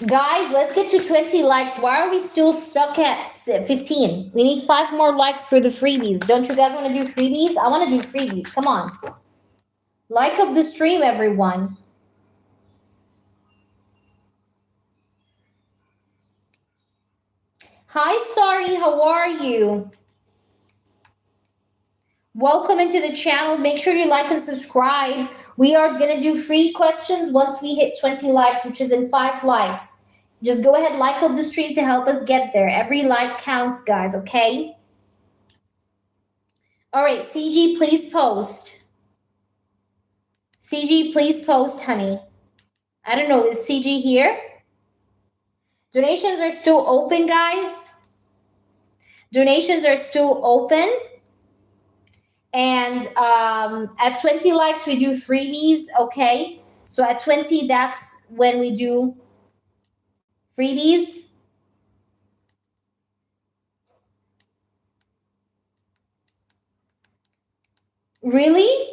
Guys, let's get to 20 likes. Why are we still stuck at 15? We need 5 more likes for the freebies. Don't you guys want to do freebies? I want to do freebies. Come on. Like up the stream, everyone. Hi, Starry. How are you? Welcome into the channel. Make sure you like and subscribe. We are going to do free questions once we hit 20 likes, which is in 5 likes. Just go ahead, like up the stream to help us get there. Every like counts, guys, okay? All right, CG, please post. CG, please post, honey. I don't know, is CG here? Donations are still open, guys. Donations are still open. And at 20 likes, we do freebies, okay? So at 20, that's when we do freebies. Really?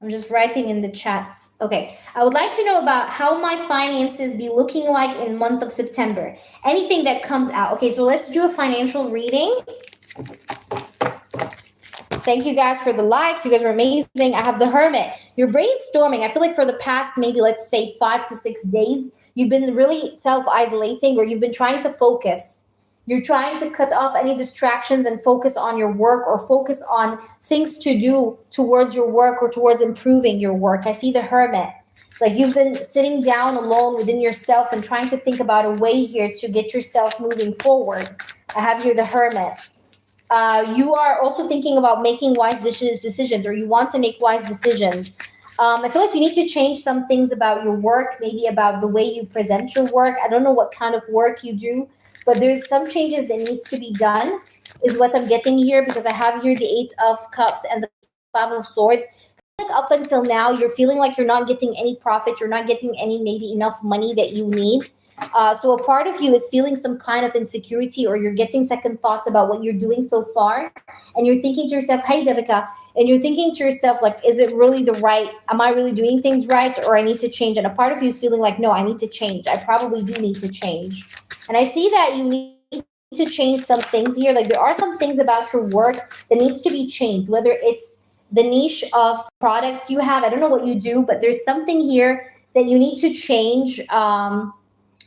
I'm just writing in the chat. Okay. I would like to know about how my finances be looking like in month of September. Anything that comes out. Okay, so let's do a financial reading. Thank you guys for the likes. You guys are amazing. I have the Hermit. You're brainstorming. I feel like for the past maybe, let's say, 5 to 6 days, you've been really self-isolating or you've been trying to focus. You're trying to cut off any distractions and focus on your work or focus on things to do towards your work or towards improving your work. I see the Hermit. It's like you've been sitting down alone within yourself and trying to think about a way here to get yourself moving forward. I have here the Hermit. You are also thinking about making wise decisions, or you want to make wise decisions. I feel like you need to change some things about your work, maybe about the way you present your work. I don't know what kind of work you do, but there's some changes that needs to be done, is what I'm getting here, because I have here the 8 of Cups and the 5 of Swords. Like up until now, you're feeling like you're not getting any profit, you're not getting any maybe enough money that you need. So a part of you is feeling some kind of insecurity, or you're getting second thoughts about what you're doing so far. And you're thinking to yourself, hey, Devika, and you're thinking to yourself, like, is it really am I really doing things right, or I need to change? And a part of you is feeling like, no, I need to change. I probably do need to change. And I see that you need to change some things here. Like there are some things about your work that needs to be changed, whether it's the niche of products you have. I don't know what you do, but there's something here that you need to change.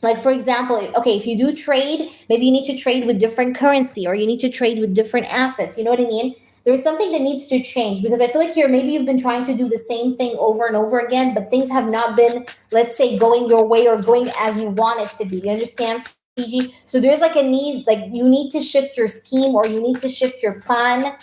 Like, for example, okay, if you do trade, maybe you need to trade with different currency, or you need to trade with different assets. You know what I mean? There's something that needs to change, because I feel like here, maybe you've been trying to do the same thing over and over again, but things have not been, let's say, going your way or going as you want it to be. You understand, CG? So there's like a need, like you need to shift your scheme, or you need to shift your plan,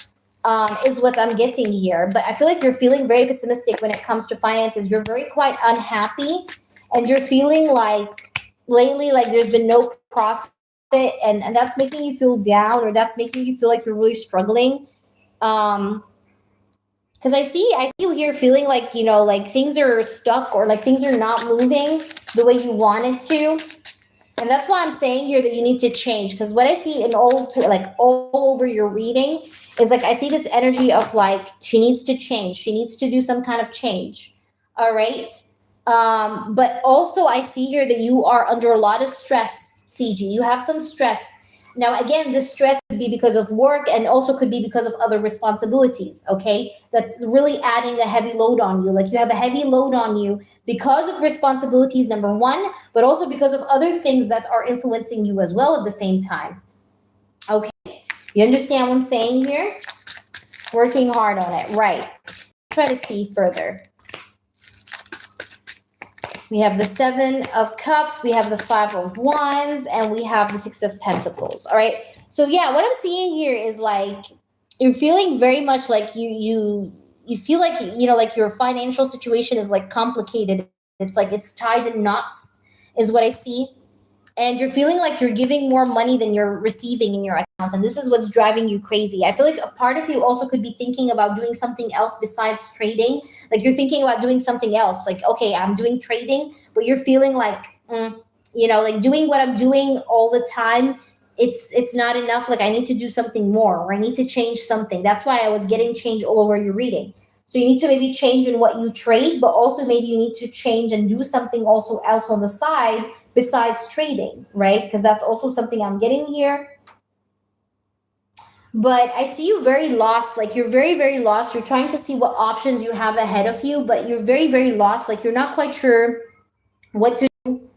is what I'm getting here. But I feel like you're feeling very pessimistic when it comes to finances. You're very quite unhappy, and you're feeling like lately, like there's been no profit, and that's making you feel down, or that's making you feel like you're really struggling. Because I see you here feeling like, like things are stuck, or like things are not moving the way you wanted to. And that's why I'm saying here that you need to change, because what I see in all over your reading is like I see this energy of like she needs to change. She needs to do some kind of change. All right. But also I see here that you are under a lot of stress, CG. You have some stress. Now again, this stress could be because of work and also could be because of other responsibilities, okay? That's really adding a heavy load on you. Like you have a heavy load on you because of responsibilities, number one, but also because of other things that are influencing you as well at the same time. Okay. You understand what I'm saying here? Working hard on it. Right. Try to see further. We have the 7 of Cups, we have the 5 of Wands, and we have the 6 of Pentacles. All right. So yeah, what I'm seeing here is like you're feeling very much like you feel like like your financial situation is like complicated. It's like it's tied in knots, is what I see. And you're feeling like you're giving more money than you're receiving in your account, and this is what's driving you crazy. I feel like a part of you also could be thinking about doing something else besides trading. Like you're thinking about doing something else, like okay, I'm doing trading, but you're feeling like like doing what I'm doing all the time, it's not enough. Like I need to do something more, or I need to change something. That's why I was getting change all over your reading. So you need to maybe change in what you trade, but also maybe you need to change and do something also else on the side besides trading, right? Because that's also something I'm getting here. But I see you very lost. Like you're very, very lost. You're trying to see what options you have ahead of you, but you're very, very lost. Like you're not quite sure what to do.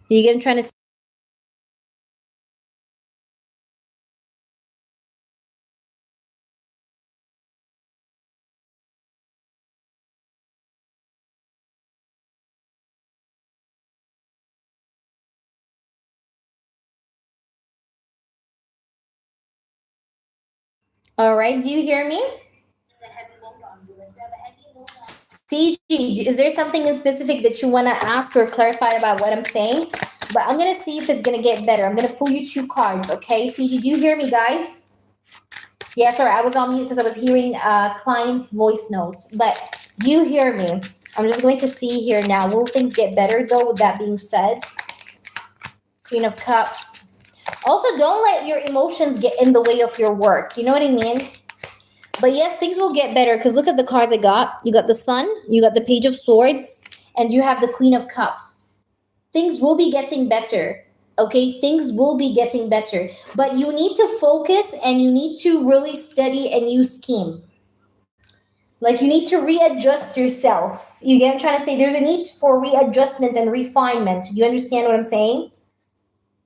You get what I'm trying to say? All right. Do you hear me? CG, is there something in specific that you want to ask or clarify about what I'm saying? But I'm going to see if it's going to get better. I'm going to pull you 2 cards, okay? CG, do you hear me, guys? Yeah, sorry, I was on mute because I was hearing client's voice notes. But do you hear me? I'm just going to see here now. Will things get better, though, with that being said? Queen of Cups. Also, don't let your emotions get in the way of your work. You know what I mean? But yes, things will get better because look at the cards I got. You got the Sun, you got the Page of Swords, and you have the Queen of Cups. Things will be getting better. Okay, things will be getting better. But you need to focus and you need to really study a new scheme. Like you need to readjust yourself. You get what I'm trying to say? There's a need for readjustment and refinement. You understand what I'm saying?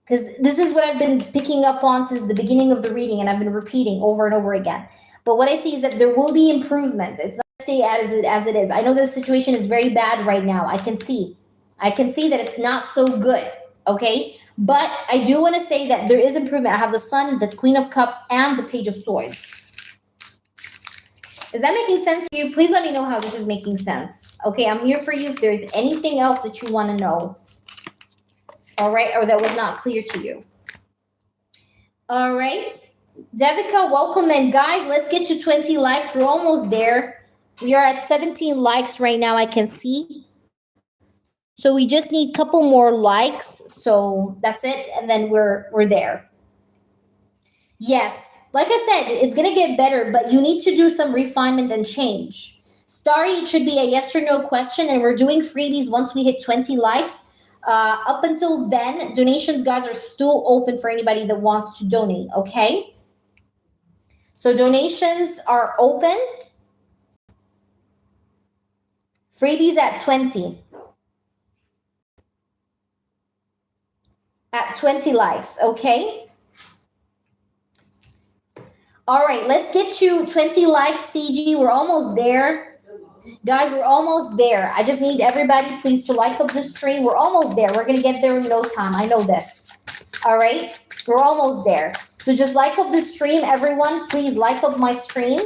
Because this is what I've been picking up on since the beginning of the reading, and I've been repeating over and over again. But what I see is that there will be improvement. It's not stay as it is. I know that the situation is very bad right now. I can see that it's not so good. Okay, but I do want to say that there is improvement. I have the Sun, the Queen of Cups, and the Page of Swords. Is that making sense to you? Please let me know how this is making sense. Okay, I'm here for you if there's anything else that you want to know. All right, or that was not clear to you. All right. Devika, welcome. And guys, let's get to 20 likes. We're almost there. We are at 17 likes right now, I can see. So we just need a couple more likes. So that's it. And then we're there. Yes. Like I said, it's going to get better, but you need to do some refinement and change. Starry, it should be a yes or no question. And we're doing freebies once we hit 20 likes. Up until then, donations, guys, are still open for anybody that wants to donate, okay? So donations are open. Freebies at 20. At 20 likes, okay? All right, let's get to 20 likes, CG. We're almost there. Guys, we're almost there. I just need everybody, please, to like up the stream. We're almost there. We're going to get there in no time. I know this. All right? We're almost there. So just like up the stream, everyone. Please like up my stream.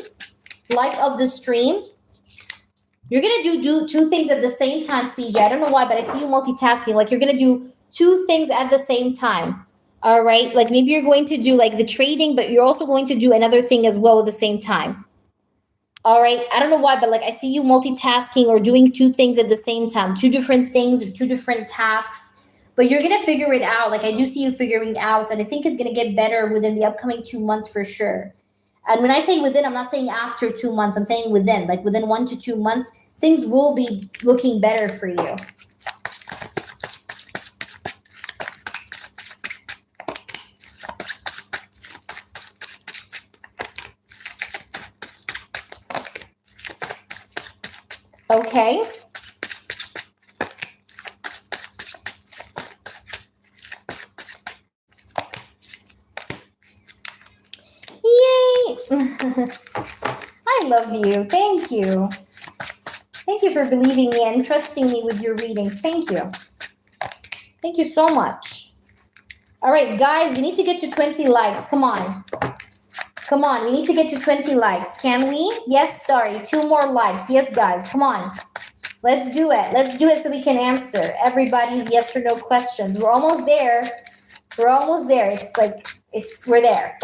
Like up the stream. You're going to do 2 things at the same time, CJ. I don't know why, but I see you multitasking. Like you're going to do 2 things at the same time. All right? Like maybe you're going to do like the trading, but you're also going to do another thing as well at the same time. All right. I don't know why, but like I see you multitasking or doing 2 things at the same time, 2 different things, 2 different tasks. but you're going to figure it out. Like I do see you figuring out, and I think it's going to get better within the upcoming 2 months for sure. And when I say within, I'm not saying after 2 months. I'm saying within, like within 1 to 2 months, things will be looking better for you. Okay. Yay! I love you. Thank you. Thank you for believing me and trusting me with your readings. Thank you. Thank you so much. All right, guys, we need to get to 20 likes. Come on. Come on, we need to get to 20 likes. Can we? Yes, Starry. 2 more likes. Yes, guys, come on. Let's do it. Let's do it so we can answer everybody's yes or no questions. We're almost there. We're almost there. It's like, we're there.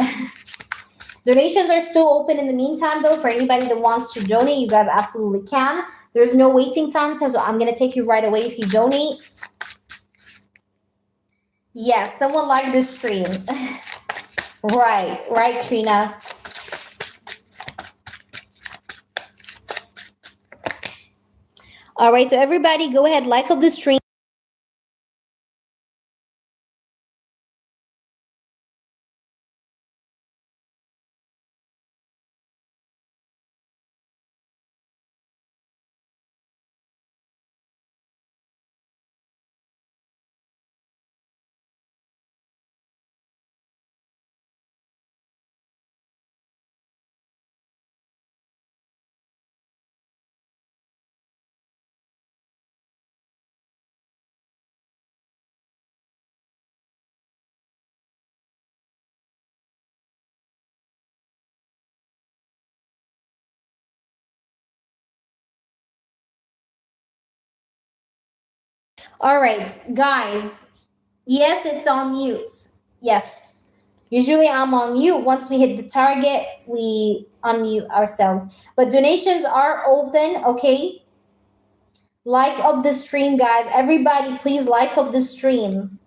Donations are still open in the meantime, though. For anybody that wants to donate, you guys absolutely can. There's no waiting time, so I'm going to take you right away if you donate. Yes, someone liked the stream. Right, Trina. All right, so everybody go ahead, like up the stream. All right, guys. Yes, it's on mute. Yes. Usually I'm on mute. Once we hit the target, we unmute ourselves. But donations are open, okay? Like up the stream, guys. Everybody, please like up the stream.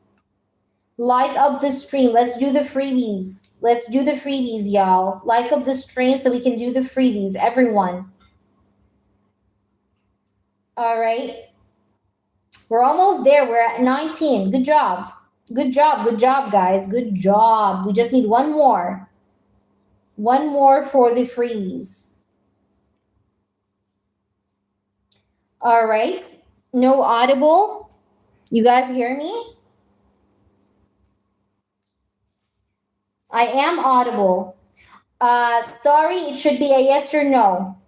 Like up the stream. Let's do the freebies. Let's do the freebies, y'all. Like up the stream so we can do the freebies. Everyone. All right. We're almost there. We're at 19. Good job. Good job. Good job, guys. Good job. We just need one more. One more for the freebies. All right. No audible. You guys hear me? I am audible. Sorry, it should be a yes or no.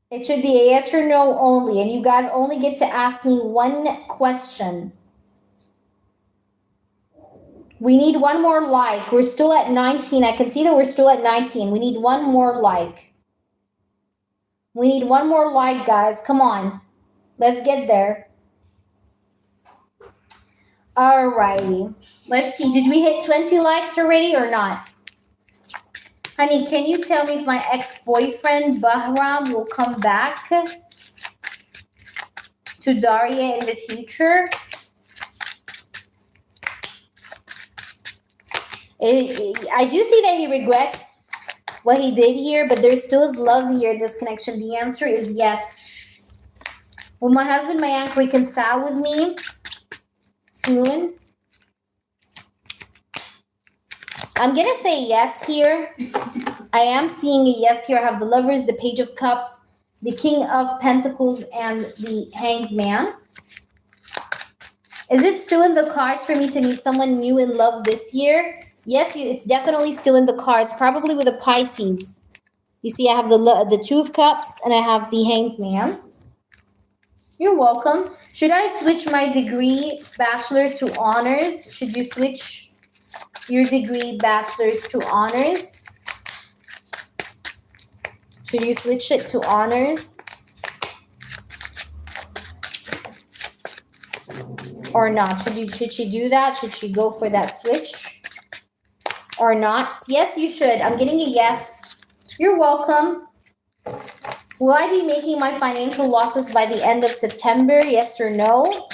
It should be a yes or no only, and you guys only get to ask me one question. We need one more like. We're still at 19. I can see that we're still at 19. We need one more like. We need one more like, guys. Come on. Let's get there. All righty. Let's see. Did we hit 20 likes already or not? Honey, can you tell me if my ex-boyfriend, Bahram, will come back to Daria in the future? I do see that he regrets what he did here, but there still is love here in this connection. The answer is yes. Will my husband, my aunt, reconcile with me soon? I'm going to say yes here. I am seeing a yes here. I have the Lovers, the Page of Cups, the King of Pentacles, and the Hanged Man. Is it still in the cards for me to meet someone new in love this year? Yes, it's definitely still in the cards, probably with a Pisces. You see, I have the Two of Cups, and I have the Hanged Man. You're welcome. Should I switch my degree, Bachelor, to Honors? Should you switch your degree, Bachelor's, to Honors? Should you switch it to Honors? Or not? Should she do that? Should she go for that switch? Or not? Yes, you should. I'm getting a yes. You're welcome. Will I be making my financial losses by the end of September? Yes or no?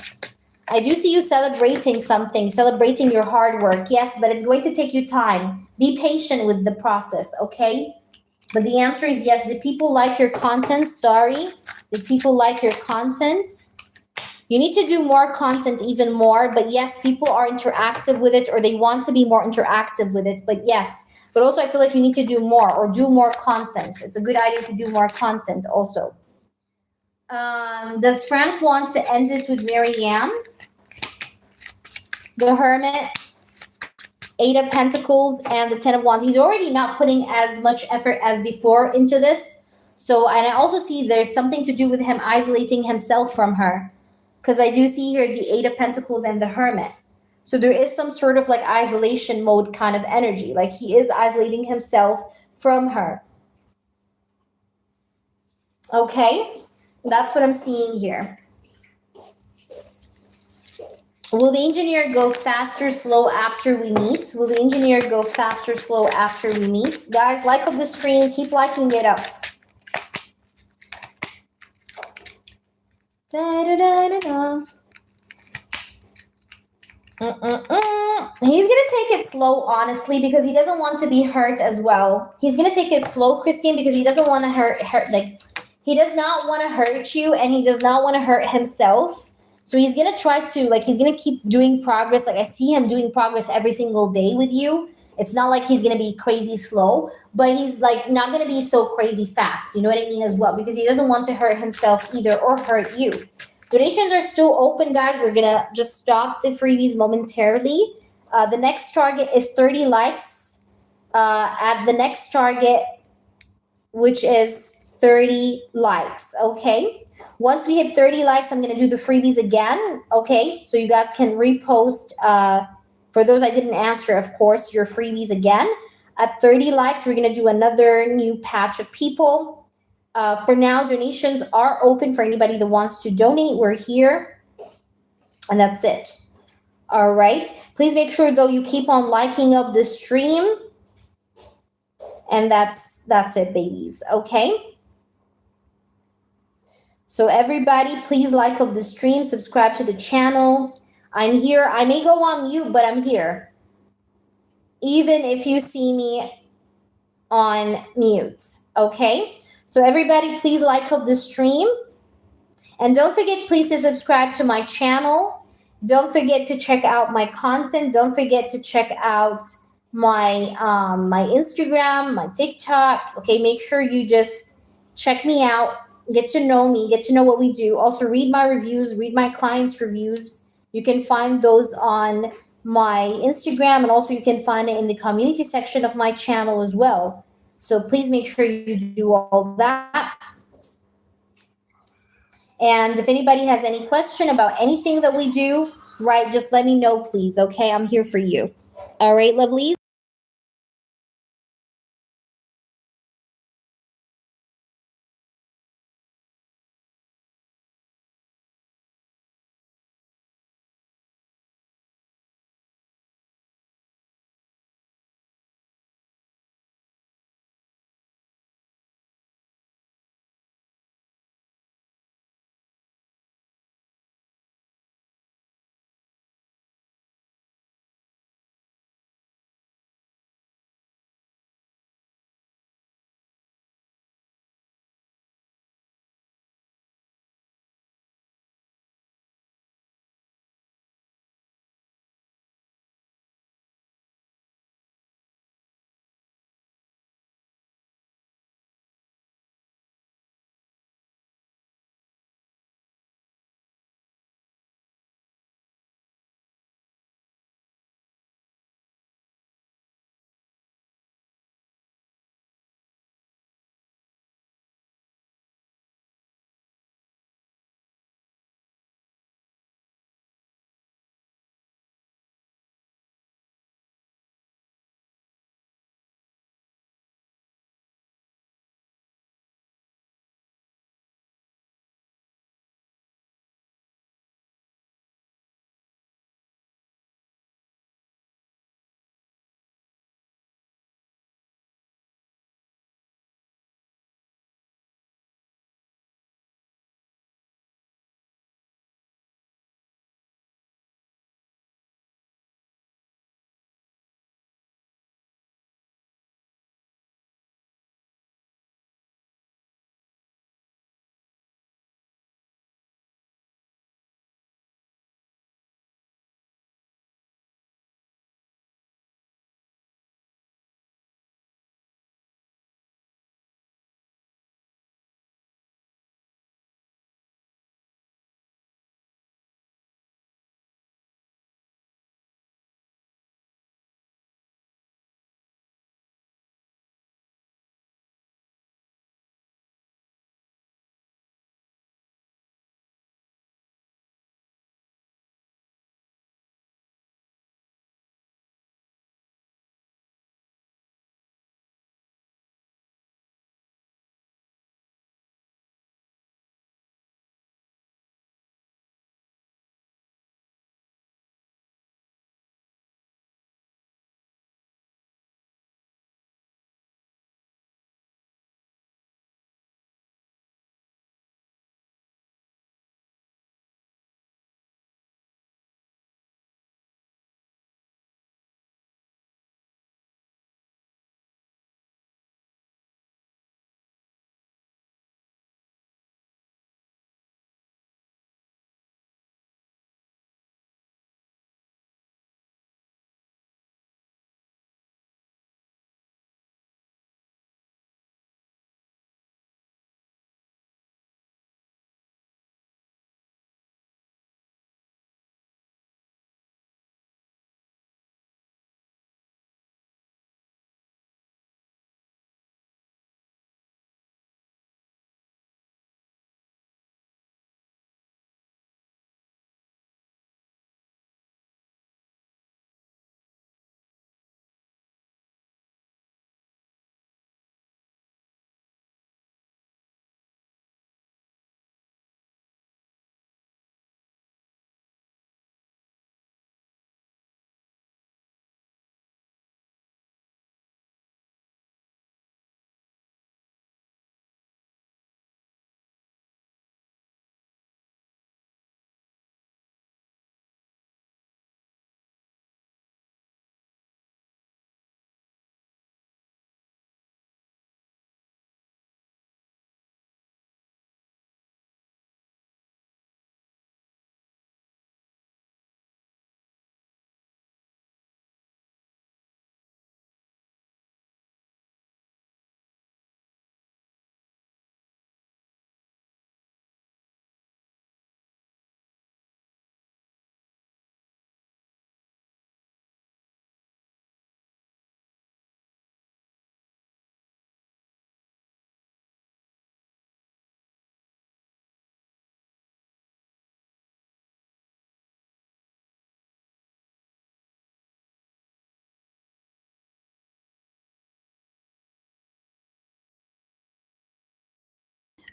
I do see you celebrating something, celebrating your hard work. Yes, but it's going to take you time. Be patient with the process, okay? But the answer is yes. Did people like your content? Sorry. Did people like your content? You need to do more content, even more. But yes, people are interactive with it, or they want to be more interactive with it. But yes, but also I feel like you need to do more, or do more content. It's a good idea to do more content also. Does Frank want to end this with Marianne? The Hermit, Eight of Pentacles, and the Ten of Wands. He's already not putting as much effort as before into this. So, and I also see there's something to do with him isolating himself from her. Because I do see here the Eight of Pentacles and the Hermit. So there is some sort of like isolation mode kind of energy. Like he is isolating himself from her. Okay? That's what I'm seeing here. Will the engineer go faster, slow after we meet? Will the engineer go faster, slow after we meet? Guys, like up the stream. Keep liking it up. Da-da-da-da-da. He's gonna take it slow, honestly, because he doesn't want to be hurt as well. He's gonna take it slow, Christine, because he doesn't want to hurt. Like, he does not want to hurt you, and he does not want to hurt himself. So he's gonna try to, like, he's gonna keep doing progress. Like, I see him doing progress every single day with you. It's not like he's gonna be crazy slow, but he's like not gonna be so crazy fast. You know what I mean as well, because he doesn't want to hurt himself either or hurt you. Donations are still open, guys. We're gonna just stop the freebies momentarily. The next target is 30 likes. At the next target, which is 30 likes. Okay. Once we hit 30 likes, I'm gonna do the freebies again. Okay. So you guys can repost. For those I didn't answer, of course, your freebies again. At 30 likes, we're gonna do another new patch of people. For now, donations are open for anybody that wants to donate. We're here, and that's it. All right. Please make sure, though, you keep on liking up the stream, and that's it, babies. Okay. So everybody, please like up the stream, subscribe to the channel. I'm here. I may go on mute, but I'm here. Even if you see me on mute. Okay. So everybody, please like up the stream. And don't forget, please, to subscribe to my channel. Don't forget to check out my content. Don't forget to check out my my Instagram, my TikTok. Okay, make sure you just check me out, get to know me, get to know what we do. Also, read my reviews, read my clients' reviews. You can find those on my Instagram, and also you can find it in the community section of my channel as well. So please make sure you do all that. And if anybody has any question about anything that we do, right, just let me know, please. Okay, I'm here for you. All right, lovelies.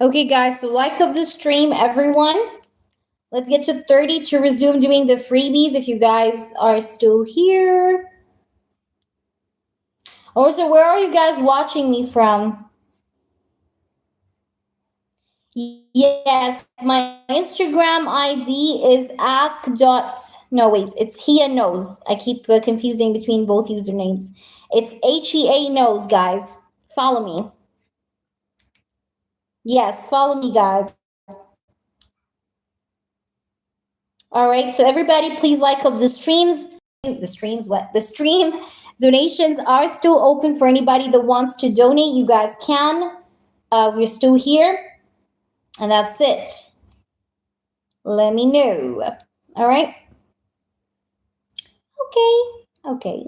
Okay, guys, so like of the stream, everyone. Let's get to 30 to resume doing the freebies if you guys are still here. Also, where are you guys watching me from? Yes, my Instagram ID is ask dot. No, wait, it's Hia knows. I keep confusing between both usernames. It's HEA knows, guys. Follow me. Yes, follow me, guys. All right, so everybody, please like up the streams. The streams, what? The stream donations are still open for anybody that wants to donate. You guys can. We're still here, and that's it. Let me know. All right. Okay. Okay.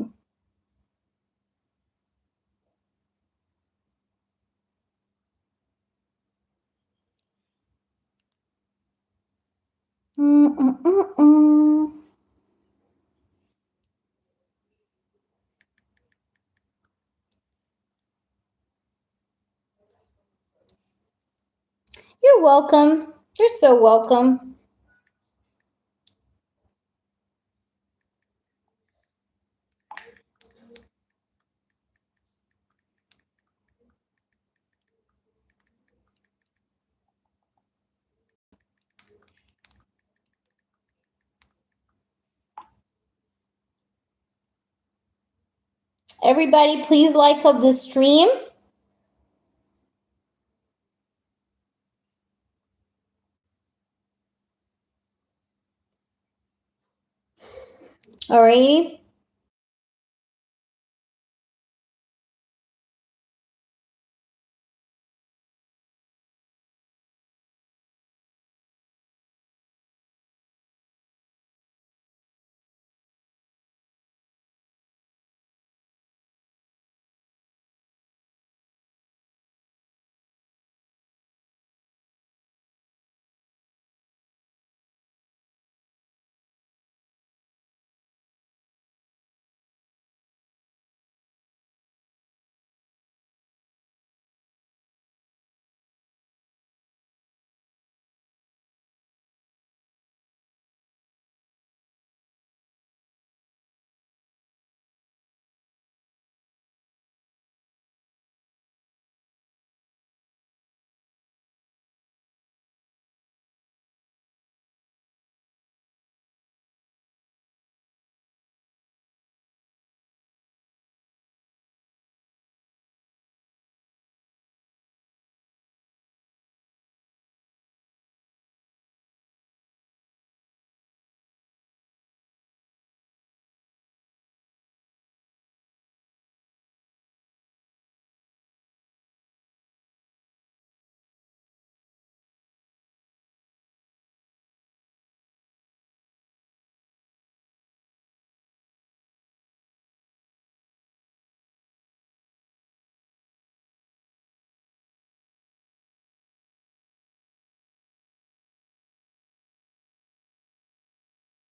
Mm-mm-mm-mm. You're welcome. You're so welcome. Everybody, please like up the stream. All right.